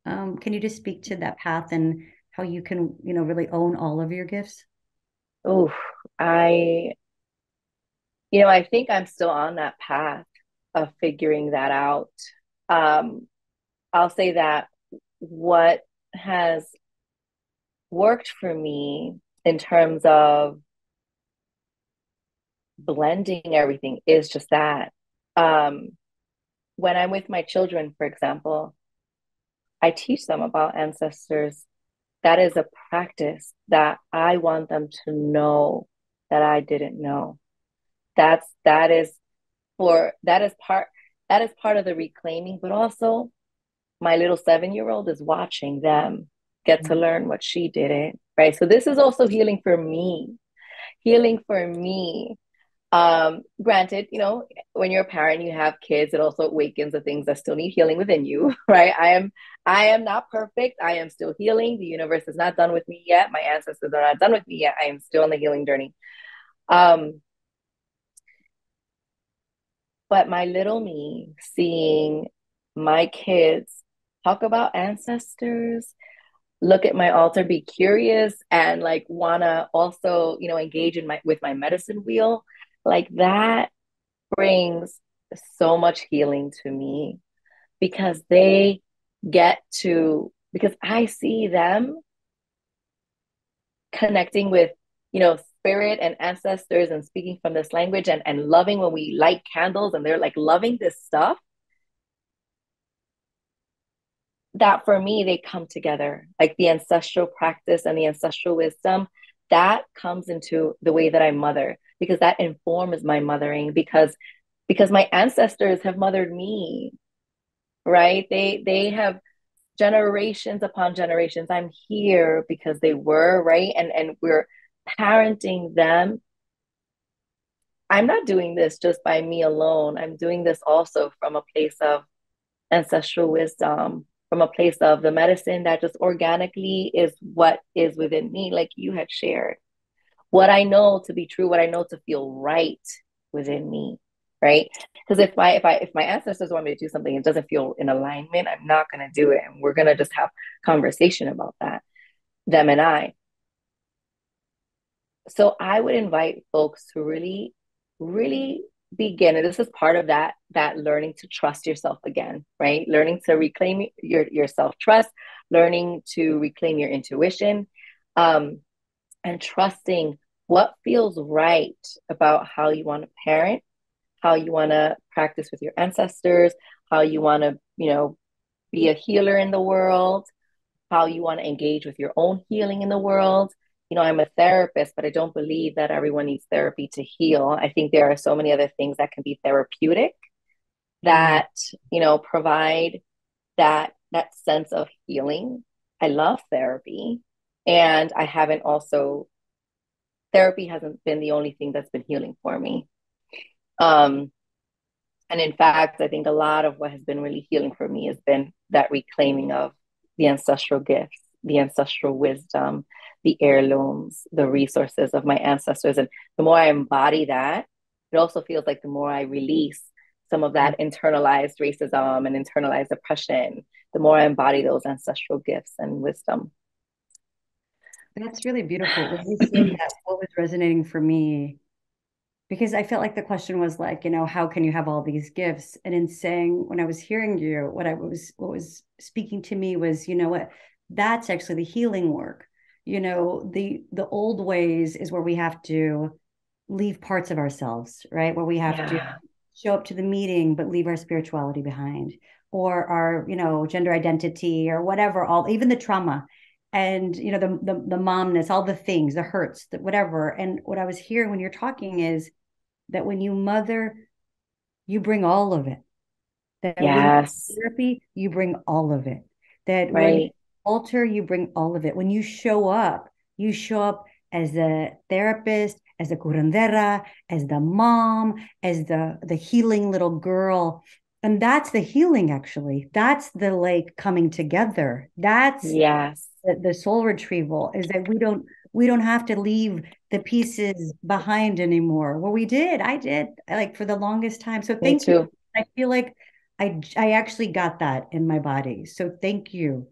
[SPEAKER 2] Can you just speak to that path and how you can, really own all of your gifts?
[SPEAKER 3] Oh, I, I think I'm still on that path of figuring that out. Um, I'll say that what has worked for me in terms of blending everything is just that. Um, when I'm with my children, for example, I teach them about ancestors. That is a practice that I want them to know that I didn't know. That is for that is part of the reclaiming, but also my little 7-year old is watching them get to learn what she didn't, right? So this is also healing for me. Healing for me. Granted, when you're a parent, you have kids, it also awakens the things that still need healing within you, right? I am not perfect. I am still healing. The universe is not done with me yet. My ancestors are not done with me yet. I am still on the healing journey. But my little me seeing my kids talk about ancestors, look at my altar, be curious, and like wanna also, engage in my medicine wheel, like that brings so much healing to me, because because I see them connecting with, spirit and ancestors, and speaking from this language, and loving when we light candles and they're like loving this stuff, that for me, they come together. Like the ancestral practice and the ancestral wisdom, that comes into the way that I mother, because that informs my mothering, because my ancestors have mothered me, right? They have generations upon generations. I'm here because they were, right? And we're parenting them. I'm not doing this just by me alone. I'm doing this also from a place of ancestral wisdom, from a place of the medicine that just organically is what is within me, like you had shared. What I know to be true, what I know to feel right within me, right? Because if my ancestors want me to do something, it doesn't feel in alignment, I'm not gonna do it. And we're gonna just have conversation about that, them and I. So I would invite folks to really, really begin, and this is part of that learning to trust yourself again, right? Learning to reclaim your self-trust, learning to reclaim your intuition, um, and trusting what feels right about how you want to parent, how you want to practice with your ancestors, how you want to, be a healer in the world, how you want to engage with your own healing in the world. I'm a therapist, but I don't believe that everyone needs therapy to heal. I think there are so many other things that can be therapeutic that, provide that sense of healing. I love therapy. And I haven't also, therapy hasn't been the only thing that's been healing for me. Um, and in fact, I think a lot of what has been really healing for me has been that reclaiming of the ancestral gifts, the ancestral wisdom, the heirlooms, the resources of my ancestors. And the more I embody that, it also feels like the more I release some of that internalized racism and internalized oppression, the more I embody those ancestral gifts and wisdom.
[SPEAKER 2] That's really beautiful. When you said that, what was resonating for me, because I felt like the question was like, how can you have all these gifts? And in saying, when I was hearing you, what was speaking to me was, what, that's actually the healing work. The old ways is where we have to leave parts of ourselves, right? Where we have to
[SPEAKER 3] Yeah.
[SPEAKER 2] show up to the meeting, but leave our spirituality behind, or our, gender identity, or whatever, all, even the trauma. And the momness, all the things, the hurts, the whatever. And what I was hearing when you're talking is that when you mother, you bring all of it. That when
[SPEAKER 3] Yes.
[SPEAKER 2] you therapy, you bring all of it. That when you
[SPEAKER 3] Right.
[SPEAKER 2] alter, you bring all of it. When you show up as the therapist, as the curandera, as the mom, as the healing little girl. And that's the healing, actually. That's the like coming together. That's
[SPEAKER 3] Yes.
[SPEAKER 2] the soul retrieval, is that we don't have to leave the pieces behind anymore. Well, I did, like, for the longest time. So
[SPEAKER 3] Me
[SPEAKER 2] thank you.
[SPEAKER 3] too.
[SPEAKER 2] I feel like I actually got that in my body. So thank you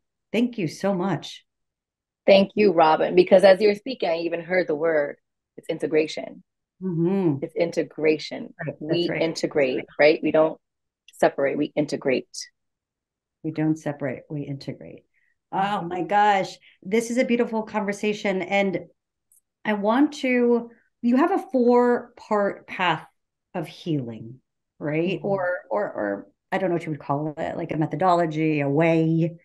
[SPEAKER 2] so much.
[SPEAKER 3] Thank you, Robin, because as you're speaking, I even heard the word. It's integration.
[SPEAKER 2] Mm-hmm.
[SPEAKER 3] It's integration.
[SPEAKER 2] Right. That's
[SPEAKER 3] We
[SPEAKER 2] right.
[SPEAKER 3] integrate, right? We don't separate, we integrate.
[SPEAKER 2] We don't separate, we integrate. Oh my gosh, this is a beautiful conversation, and I want to, you have a four-part path of healing, right?
[SPEAKER 3] Mhm.
[SPEAKER 2] Or I don't know what you would call it, like a methodology, a way,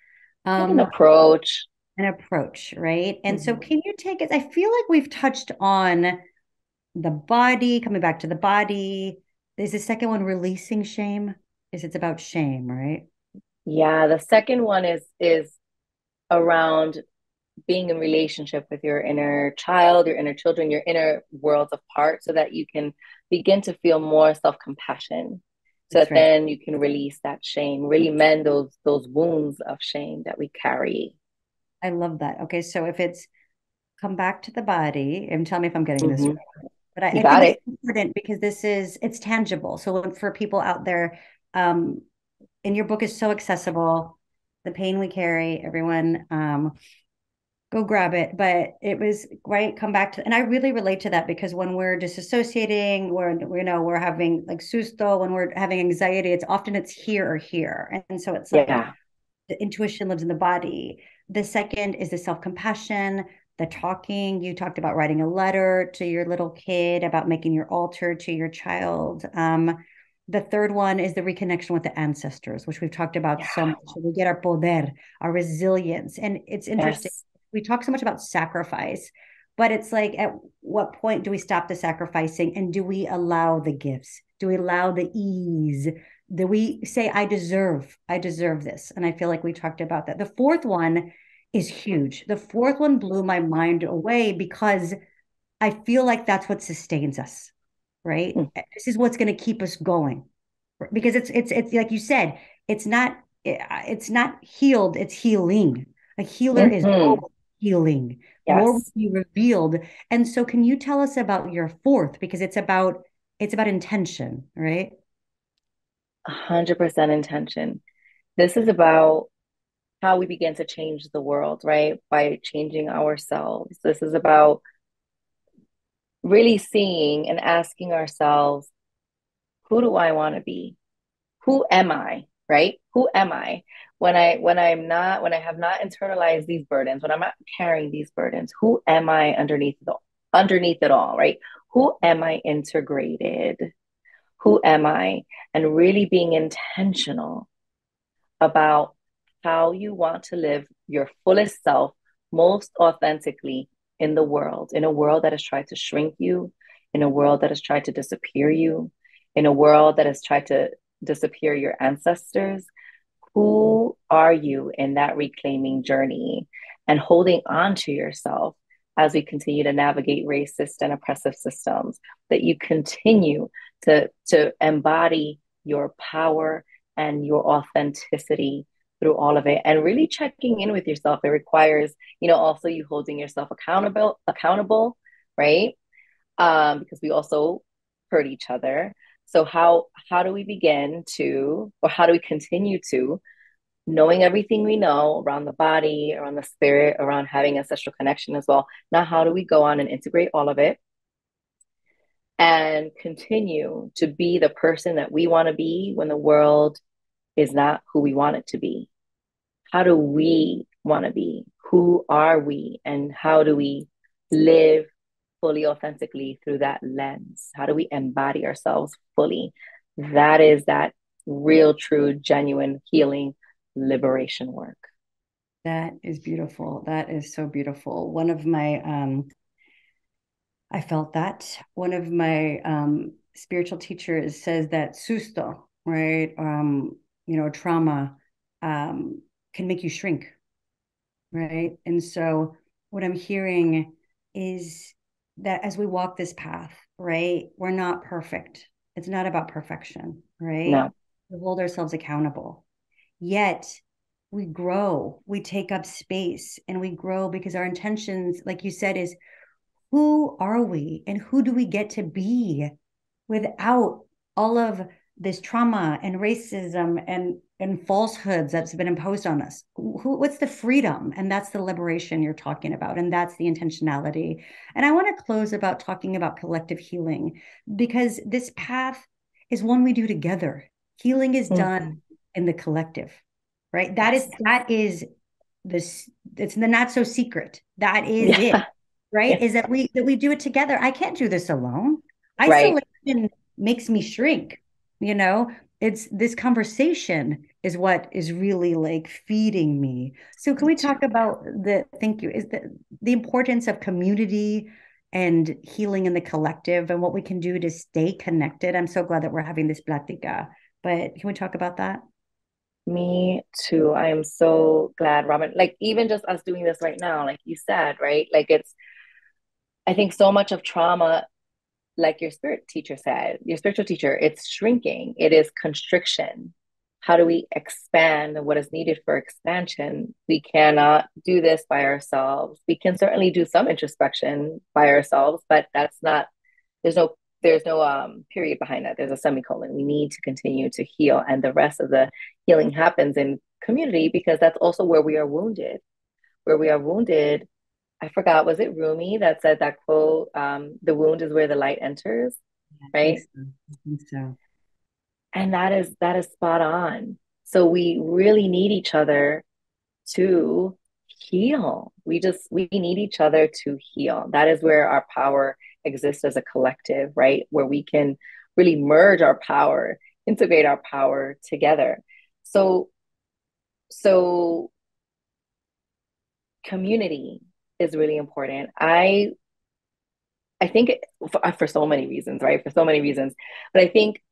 [SPEAKER 3] Like an
[SPEAKER 2] um,
[SPEAKER 3] approach.
[SPEAKER 2] an approach, right? And so
[SPEAKER 3] Mhm.
[SPEAKER 2] can you take it? I feel like we've touched on the body, coming back to the body. Is the second one releasing shame? Is it's about shame, right?
[SPEAKER 3] Yeah, the second one is around being in relationship with your inner child, your inner children, your inner worlds of parts, so that you can begin to feel more self-compassion. So
[SPEAKER 2] That's
[SPEAKER 3] that
[SPEAKER 2] right.
[SPEAKER 3] then you can release that shame, really mend those wounds of shame that we carry.
[SPEAKER 2] I love that. Okay, so if it's come back to the body, and tell me if I'm getting this
[SPEAKER 3] Hmm.
[SPEAKER 2] right. But I,
[SPEAKER 3] You
[SPEAKER 2] I think
[SPEAKER 3] got
[SPEAKER 2] it's
[SPEAKER 3] it.
[SPEAKER 2] important because it's tangible. So for people out there, um, and your book is so accessible, The Pain We Carry, everyone, go grab it. But it was right, come back to, and I really relate to that because when we're disassociating, we're having like susto, when we're having anxiety, it's here or here. And so it's like
[SPEAKER 3] Yeah.
[SPEAKER 2] the intuition lives in the body. The second is the self-compassion, the talking. You talked about writing a letter to your little kid, about making your altar to your child. The third one is the reconnection with the ancestors, which we've talked about
[SPEAKER 3] Yeah.
[SPEAKER 2] so much. So we get our poder, our resilience. And it's interesting.
[SPEAKER 3] Yes.
[SPEAKER 2] We talk so much about sacrifice, but it's like, at what point do we stop the sacrificing and do we allow the gifts? Do we allow the ease? that we say, I deserve this. And I feel like we talked about that. The fourth one is huge. The fourth one blew my mind away because I feel like that's what sustains us, right?
[SPEAKER 3] Mm.
[SPEAKER 2] This is what's going to keep us going. Because it's like you said, it's not healed, it's healing. A healer is
[SPEAKER 3] Hmm.
[SPEAKER 2] always healing. More will
[SPEAKER 3] Yes,
[SPEAKER 2] be revealed. And so can you tell us about your fourth? Because it's about intention, right?
[SPEAKER 3] 100% intention. This is about how we begin to change the world, right? By changing ourselves. This is about really seeing and asking ourselves, who do I want to be? Who am I? Right? Who am I? When I have not internalized these burdens, when I'm not carrying these burdens, who am I underneath it all, right? Who am I integrated? Who am I? And really being intentional about how you want to live your fullest self most authentically in the world, in a world that has tried to shrink you, in a world that has tried to disappear you, in a world that has tried to disappear your ancestors. Who are you in that reclaiming journey and holding on to yourself as we continue to navigate racist and oppressive systems, that you continue to embody your power and your authenticity through all of it, and really checking in with yourself. It requires, also you holding yourself accountable, right? Because we also hurt each other. So how do we begin to, or how do we continue to, knowing everything we know around the body, around the spirit, around having ancestral connection as well? Now, how do we go on and integrate all of it and continue to be the person that we want to be when the world is not who we want it to be? How do we want to be? Who are we? And how do we live fully authentically through that lens? How do we embody ourselves fully? That is that real, true, genuine healing liberation work.
[SPEAKER 2] That is beautiful. That is so beautiful. One of my I felt that one of my spiritual teachers says that susto, right? Trauma can make you shrink, right? And so what I'm hearing is that as we walk this path, right, we're not perfect. It's not about perfection, right?
[SPEAKER 3] No.
[SPEAKER 2] We hold ourselves accountable. Yet we grow, we take up space and we grow because our intentions, like you said, is who are we and who do we get to be without all of this trauma and racism and falsehoods that's been imposed on us? What's the freedom? And that's the liberation you're talking about, and that's the intentionality. And I want to close about talking about collective healing, because this path is one we do together. Healing is done
[SPEAKER 3] Mm-hmm.
[SPEAKER 2] in the collective, right?
[SPEAKER 3] Yes.
[SPEAKER 2] That is this, it's the not so secret, that is it,
[SPEAKER 3] Yeah.
[SPEAKER 2] right?
[SPEAKER 3] Yeah.
[SPEAKER 2] Is that we do it together. I can't do this alone.
[SPEAKER 3] Right.
[SPEAKER 2] Isolation makes me shrink, you know? It's this conversation is what is really like feeding me. So can
[SPEAKER 3] Me
[SPEAKER 2] we
[SPEAKER 3] too.
[SPEAKER 2] talk about thank you, is the importance of community and healing in the collective and what we can do to stay connected? I'm so glad that we're having this plática, but can we talk about that?
[SPEAKER 3] Me too. I am so glad, Robin. Like, even just us doing this right now, like you said, right? Like, I think so much of trauma, like your spirit teacher said, your spiritual teacher, it's shrinking, it is constriction. How do we expand what is needed for expansion? We cannot do this by ourselves. We can certainly do some introspection by ourselves, but that's not, there's no period behind that. There's a semicolon. We need to continue to heal. And the rest of the healing happens in community, because that's also where we are wounded. Where we are wounded, I forgot, was it Rumi that said that quote, the wound is where the light enters,
[SPEAKER 2] I think
[SPEAKER 3] right?
[SPEAKER 2] so. I think so.
[SPEAKER 3] And that is spot on. So we really need each other to heal. We need each other to heal. That is where our power exists as a collective, right? Where we can really merge our power, integrate our power together. So so community is really important. I think for so many reasons, right? For so many reasons. But I think,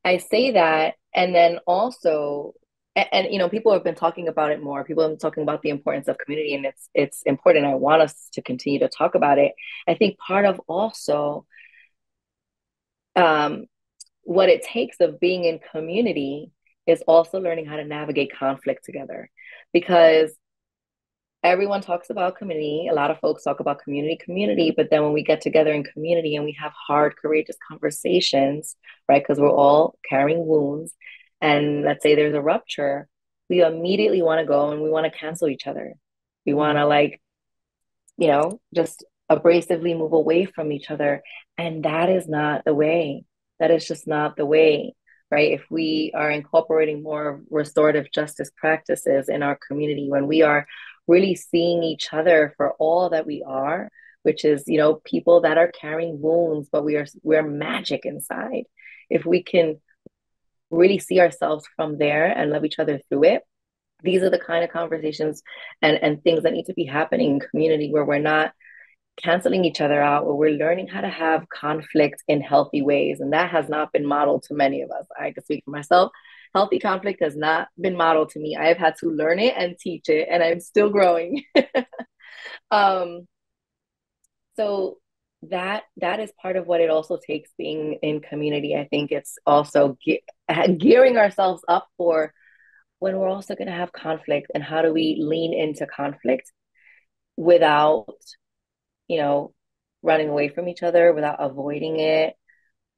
[SPEAKER 3] I say that, and then also, and, you know, people have been talking about it more. People have been talking about the importance of community, and it's important. I want us to continue to talk about it. I think part of also um, what it takes of being in community is also learning how to navigate conflict together, because everyone talks about community. A lot of folks talk about community, but then when we get together in community and we have hard, courageous conversations, right? Because we're all carrying wounds, and let's say there's a rupture, we immediately want to go and we want to cancel each other. We want to, like, you know, just abrasively move away from each other. And that is not the way. That is just not the way, right? If we are incorporating more restorative justice practices in our community, when we are really seeing each other for all that we are, which is, you know, people that are carrying wounds, but we're magic inside. If we can really see ourselves from there and love each other through it, these are the kind of conversations and things that need to be happening in community, where we're not canceling each other out, where we're learning how to have conflict in healthy ways. And that has not been modeled to many of us. I can speak for myself. Healthy conflict has not been modeled to me. I've had to learn it and teach it, and I'm still growing. um, so that is part of what it also takes being in community. I think it's also gearing ourselves up for when we're also going to have conflict, and how do we lean into conflict without, you know, running away from each other, without avoiding it,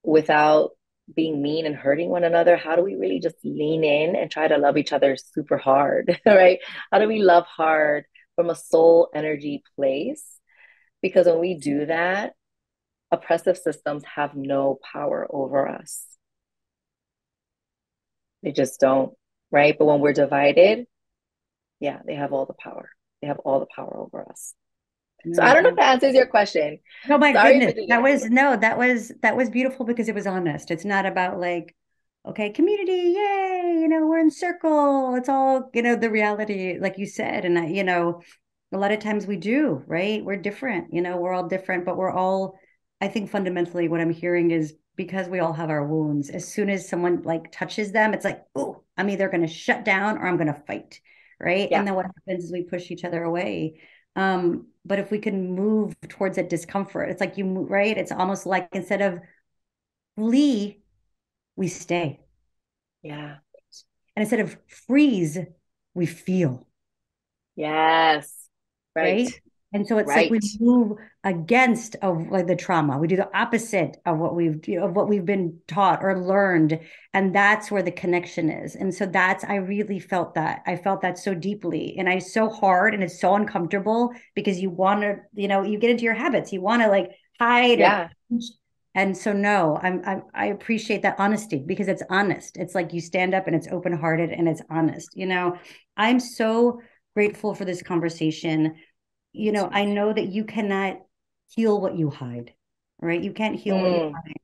[SPEAKER 3] without being mean and hurting one another. How do we really just lean in and try to love each other super hard, right? How do we love hard from a soul energy place? Because when we do that, oppressive systems have no power over us. They just don't, right? But when we're divided, yeah, they have all the power. They have all the power over us. So I don't know if that answers your question.
[SPEAKER 2] Oh my
[SPEAKER 3] Sorry
[SPEAKER 2] goodness.
[SPEAKER 3] for doing
[SPEAKER 2] That
[SPEAKER 3] it.
[SPEAKER 2] was no, that was beautiful because it was honest. It's not about like, okay, community, yay, you know, we're in circle. It's all, you know, the reality, like you said. And I, you know, a lot of times we do, right? We're different, you know, we're all different, but we're all, I think fundamentally what I'm hearing is because we all have our wounds, as soon as someone like touches them, it's like, oh, I'm either going to shut down or I'm going to fight. Right.
[SPEAKER 3] Yeah.
[SPEAKER 2] And then what happens is we push each other away. But if we can move towards that discomfort, it's like you move, right? It's almost like instead of flee, we stay.
[SPEAKER 3] Yeah.
[SPEAKER 2] And instead of freeze, we feel,
[SPEAKER 3] Yes. Right.
[SPEAKER 2] right? And so it's like we
[SPEAKER 3] Right.
[SPEAKER 2] move against of like the trauma. We do the opposite of what we've of what we've been taught or learned. And that's where the connection is. And so that's I really felt that. I felt that so deeply. And I so hard and it's so uncomfortable because you want to, you know, you get into your habits. You want to like hide or
[SPEAKER 3] Yeah.
[SPEAKER 2] and so no, I appreciate that honesty because it's honest. It's like you stand up and it's open-hearted and it's honest. You know, I'm so grateful for this conversation. You know, I know that you cannot heal what you hide, right? You can't heal what you
[SPEAKER 3] Mm.
[SPEAKER 2] hide.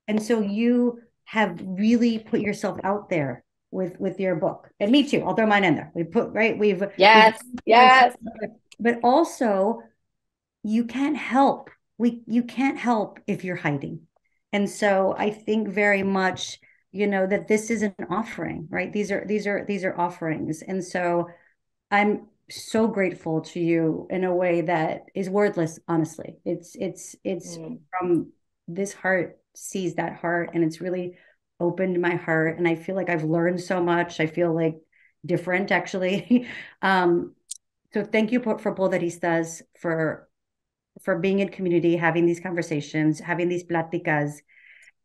[SPEAKER 2] And so you have really put yourself out there with your book. And me too. I'll throw mine in there. We put right, we've
[SPEAKER 3] Yes. Yes.
[SPEAKER 2] but also you can't help. You can't help if you're hiding. And so I think very much, you know, that this is an offering, right? These are offerings. And so I'm so grateful to you in a way that is wordless, honestly. It's
[SPEAKER 3] Mm.
[SPEAKER 2] from this heart sees that heart and it's really opened my heart and I feel like I've learned so much. I feel like different actually. So thank you for Poderistas for being in community, having these conversations, having these pláticas,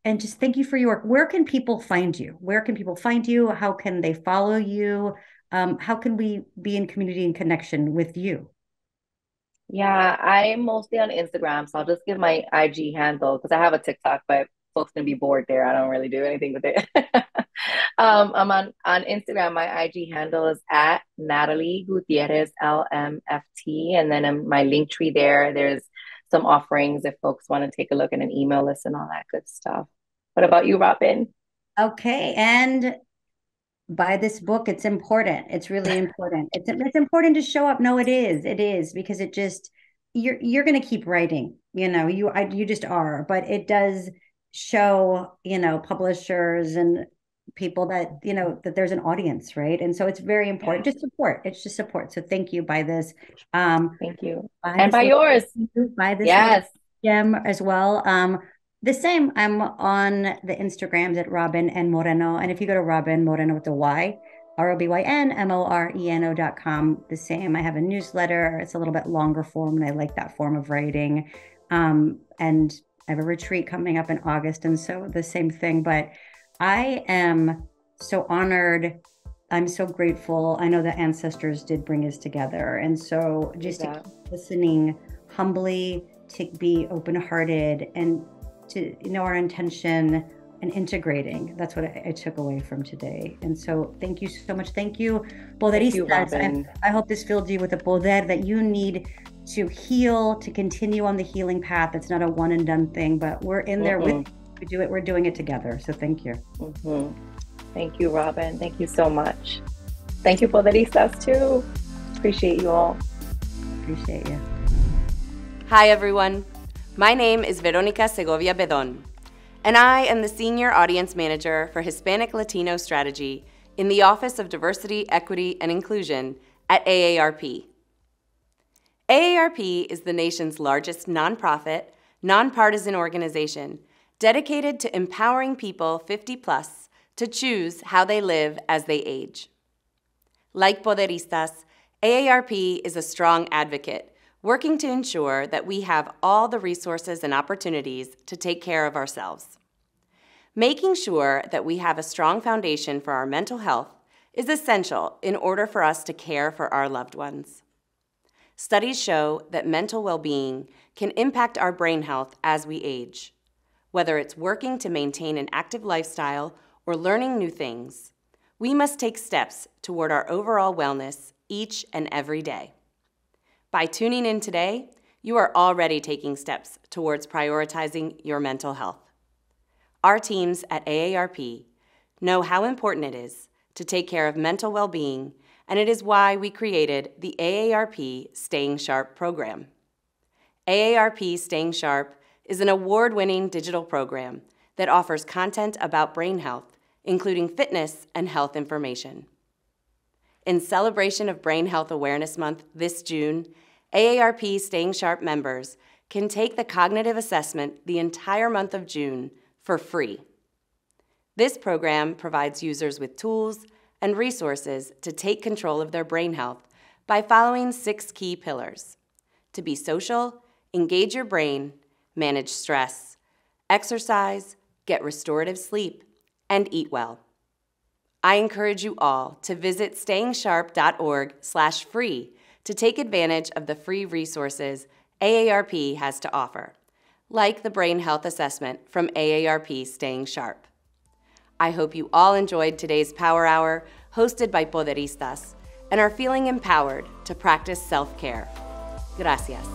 [SPEAKER 2] and just thank you for your work. Where can people find you? Where can people find you? How can they follow you? How can we be in community and connection with you?
[SPEAKER 3] Yeah, I'm mostly on Instagram, so I'll just give my IG handle because I have a TikTok, but folks can be bored there. I don't really do anything with it. I'm on Instagram. My IG handle is at Natalie Gutierrez LMFT, and then in my link tree there's some offerings if folks want to take a look, and an email list and all that good stuff. What about you, Robin?
[SPEAKER 2] Okay, and buy this book. It's important. It's really important. It's important to show up. No, it is. It is because it just you're going to keep writing. You know, you just are, but it does show, publishers and people that, that there's an audience, right? And so it's very important. Just support. It's just support. So thank you. Buy this.
[SPEAKER 3] Thank you.
[SPEAKER 2] Buy
[SPEAKER 3] And
[SPEAKER 2] this
[SPEAKER 3] by yours.
[SPEAKER 2] Buy this
[SPEAKER 3] Yes.
[SPEAKER 2] gem as well. The same, I'm on the Instagrams at Robin and Moreno. And if you go to Robin Moreno with the Y, ROBYNMORENO.com, the same. I have a newsletter. It's a little bit longer form, and I like that form of writing. And I have a retreat coming up in August, and so the same thing. But I am so honored. I'm so grateful. I know the ancestors did bring us together. And so just to keep listening humbly, to be open-hearted, and to know our intention and integrating. That's what I took away from today. And so thank you so much. Thank you, Poderistas. I hope this filled you with the poder that you need to heal, to continue on the healing path. It's not a one and done thing, but we're in there with you. We do it. We're doing it together. So thank you.
[SPEAKER 3] Thank you, Robin. Thank you so much. Thank you, Poderistas, too. Appreciate you all.
[SPEAKER 2] Appreciate you.
[SPEAKER 4] Hi, everyone. My name is Veronica Segovia Bedon, and I am the Senior Audience Manager for Hispanic Latino Strategy in the Office of Diversity, Equity, and Inclusion at AARP. AARP is the nation's largest nonprofit, nonpartisan organization dedicated to empowering people 50+ to choose how they live as they age. Like Poderistas, AARP is a strong advocate working to ensure that we have all the resources and opportunities to take care of ourselves. Making sure that we have a strong foundation for our mental health is essential in order for us to care for our loved ones. Studies show that mental well-being can impact our brain health as we age. Whether it's working to maintain an active lifestyle or learning new things, we must take steps toward our overall wellness each and every day. By tuning in today, you are already taking steps towards prioritizing your mental health. Our teams at AARP know how important it is to take care of mental well-being, and it is why we created the AARP Staying Sharp program. AARP Staying Sharp is an award-winning digital program that offers content about brain health, including fitness and health information. In celebration of Brain Health Awareness Month this June, AARP Staying Sharp members can take the cognitive assessment the entire month of June for free. This program provides users with tools and resources to take control of their brain health by following 6 key pillars: to be social, engage your brain, manage stress, exercise, get restorative sleep, and eat well. I encourage you all to visit stayingsharp.org/free to take advantage of the free resources AARP has to offer, like the Brain Health Assessment from AARP Staying Sharp. I hope you all enjoyed today's Power Hour, hosted by Poderistas, and are feeling empowered to practice self-care. Gracias.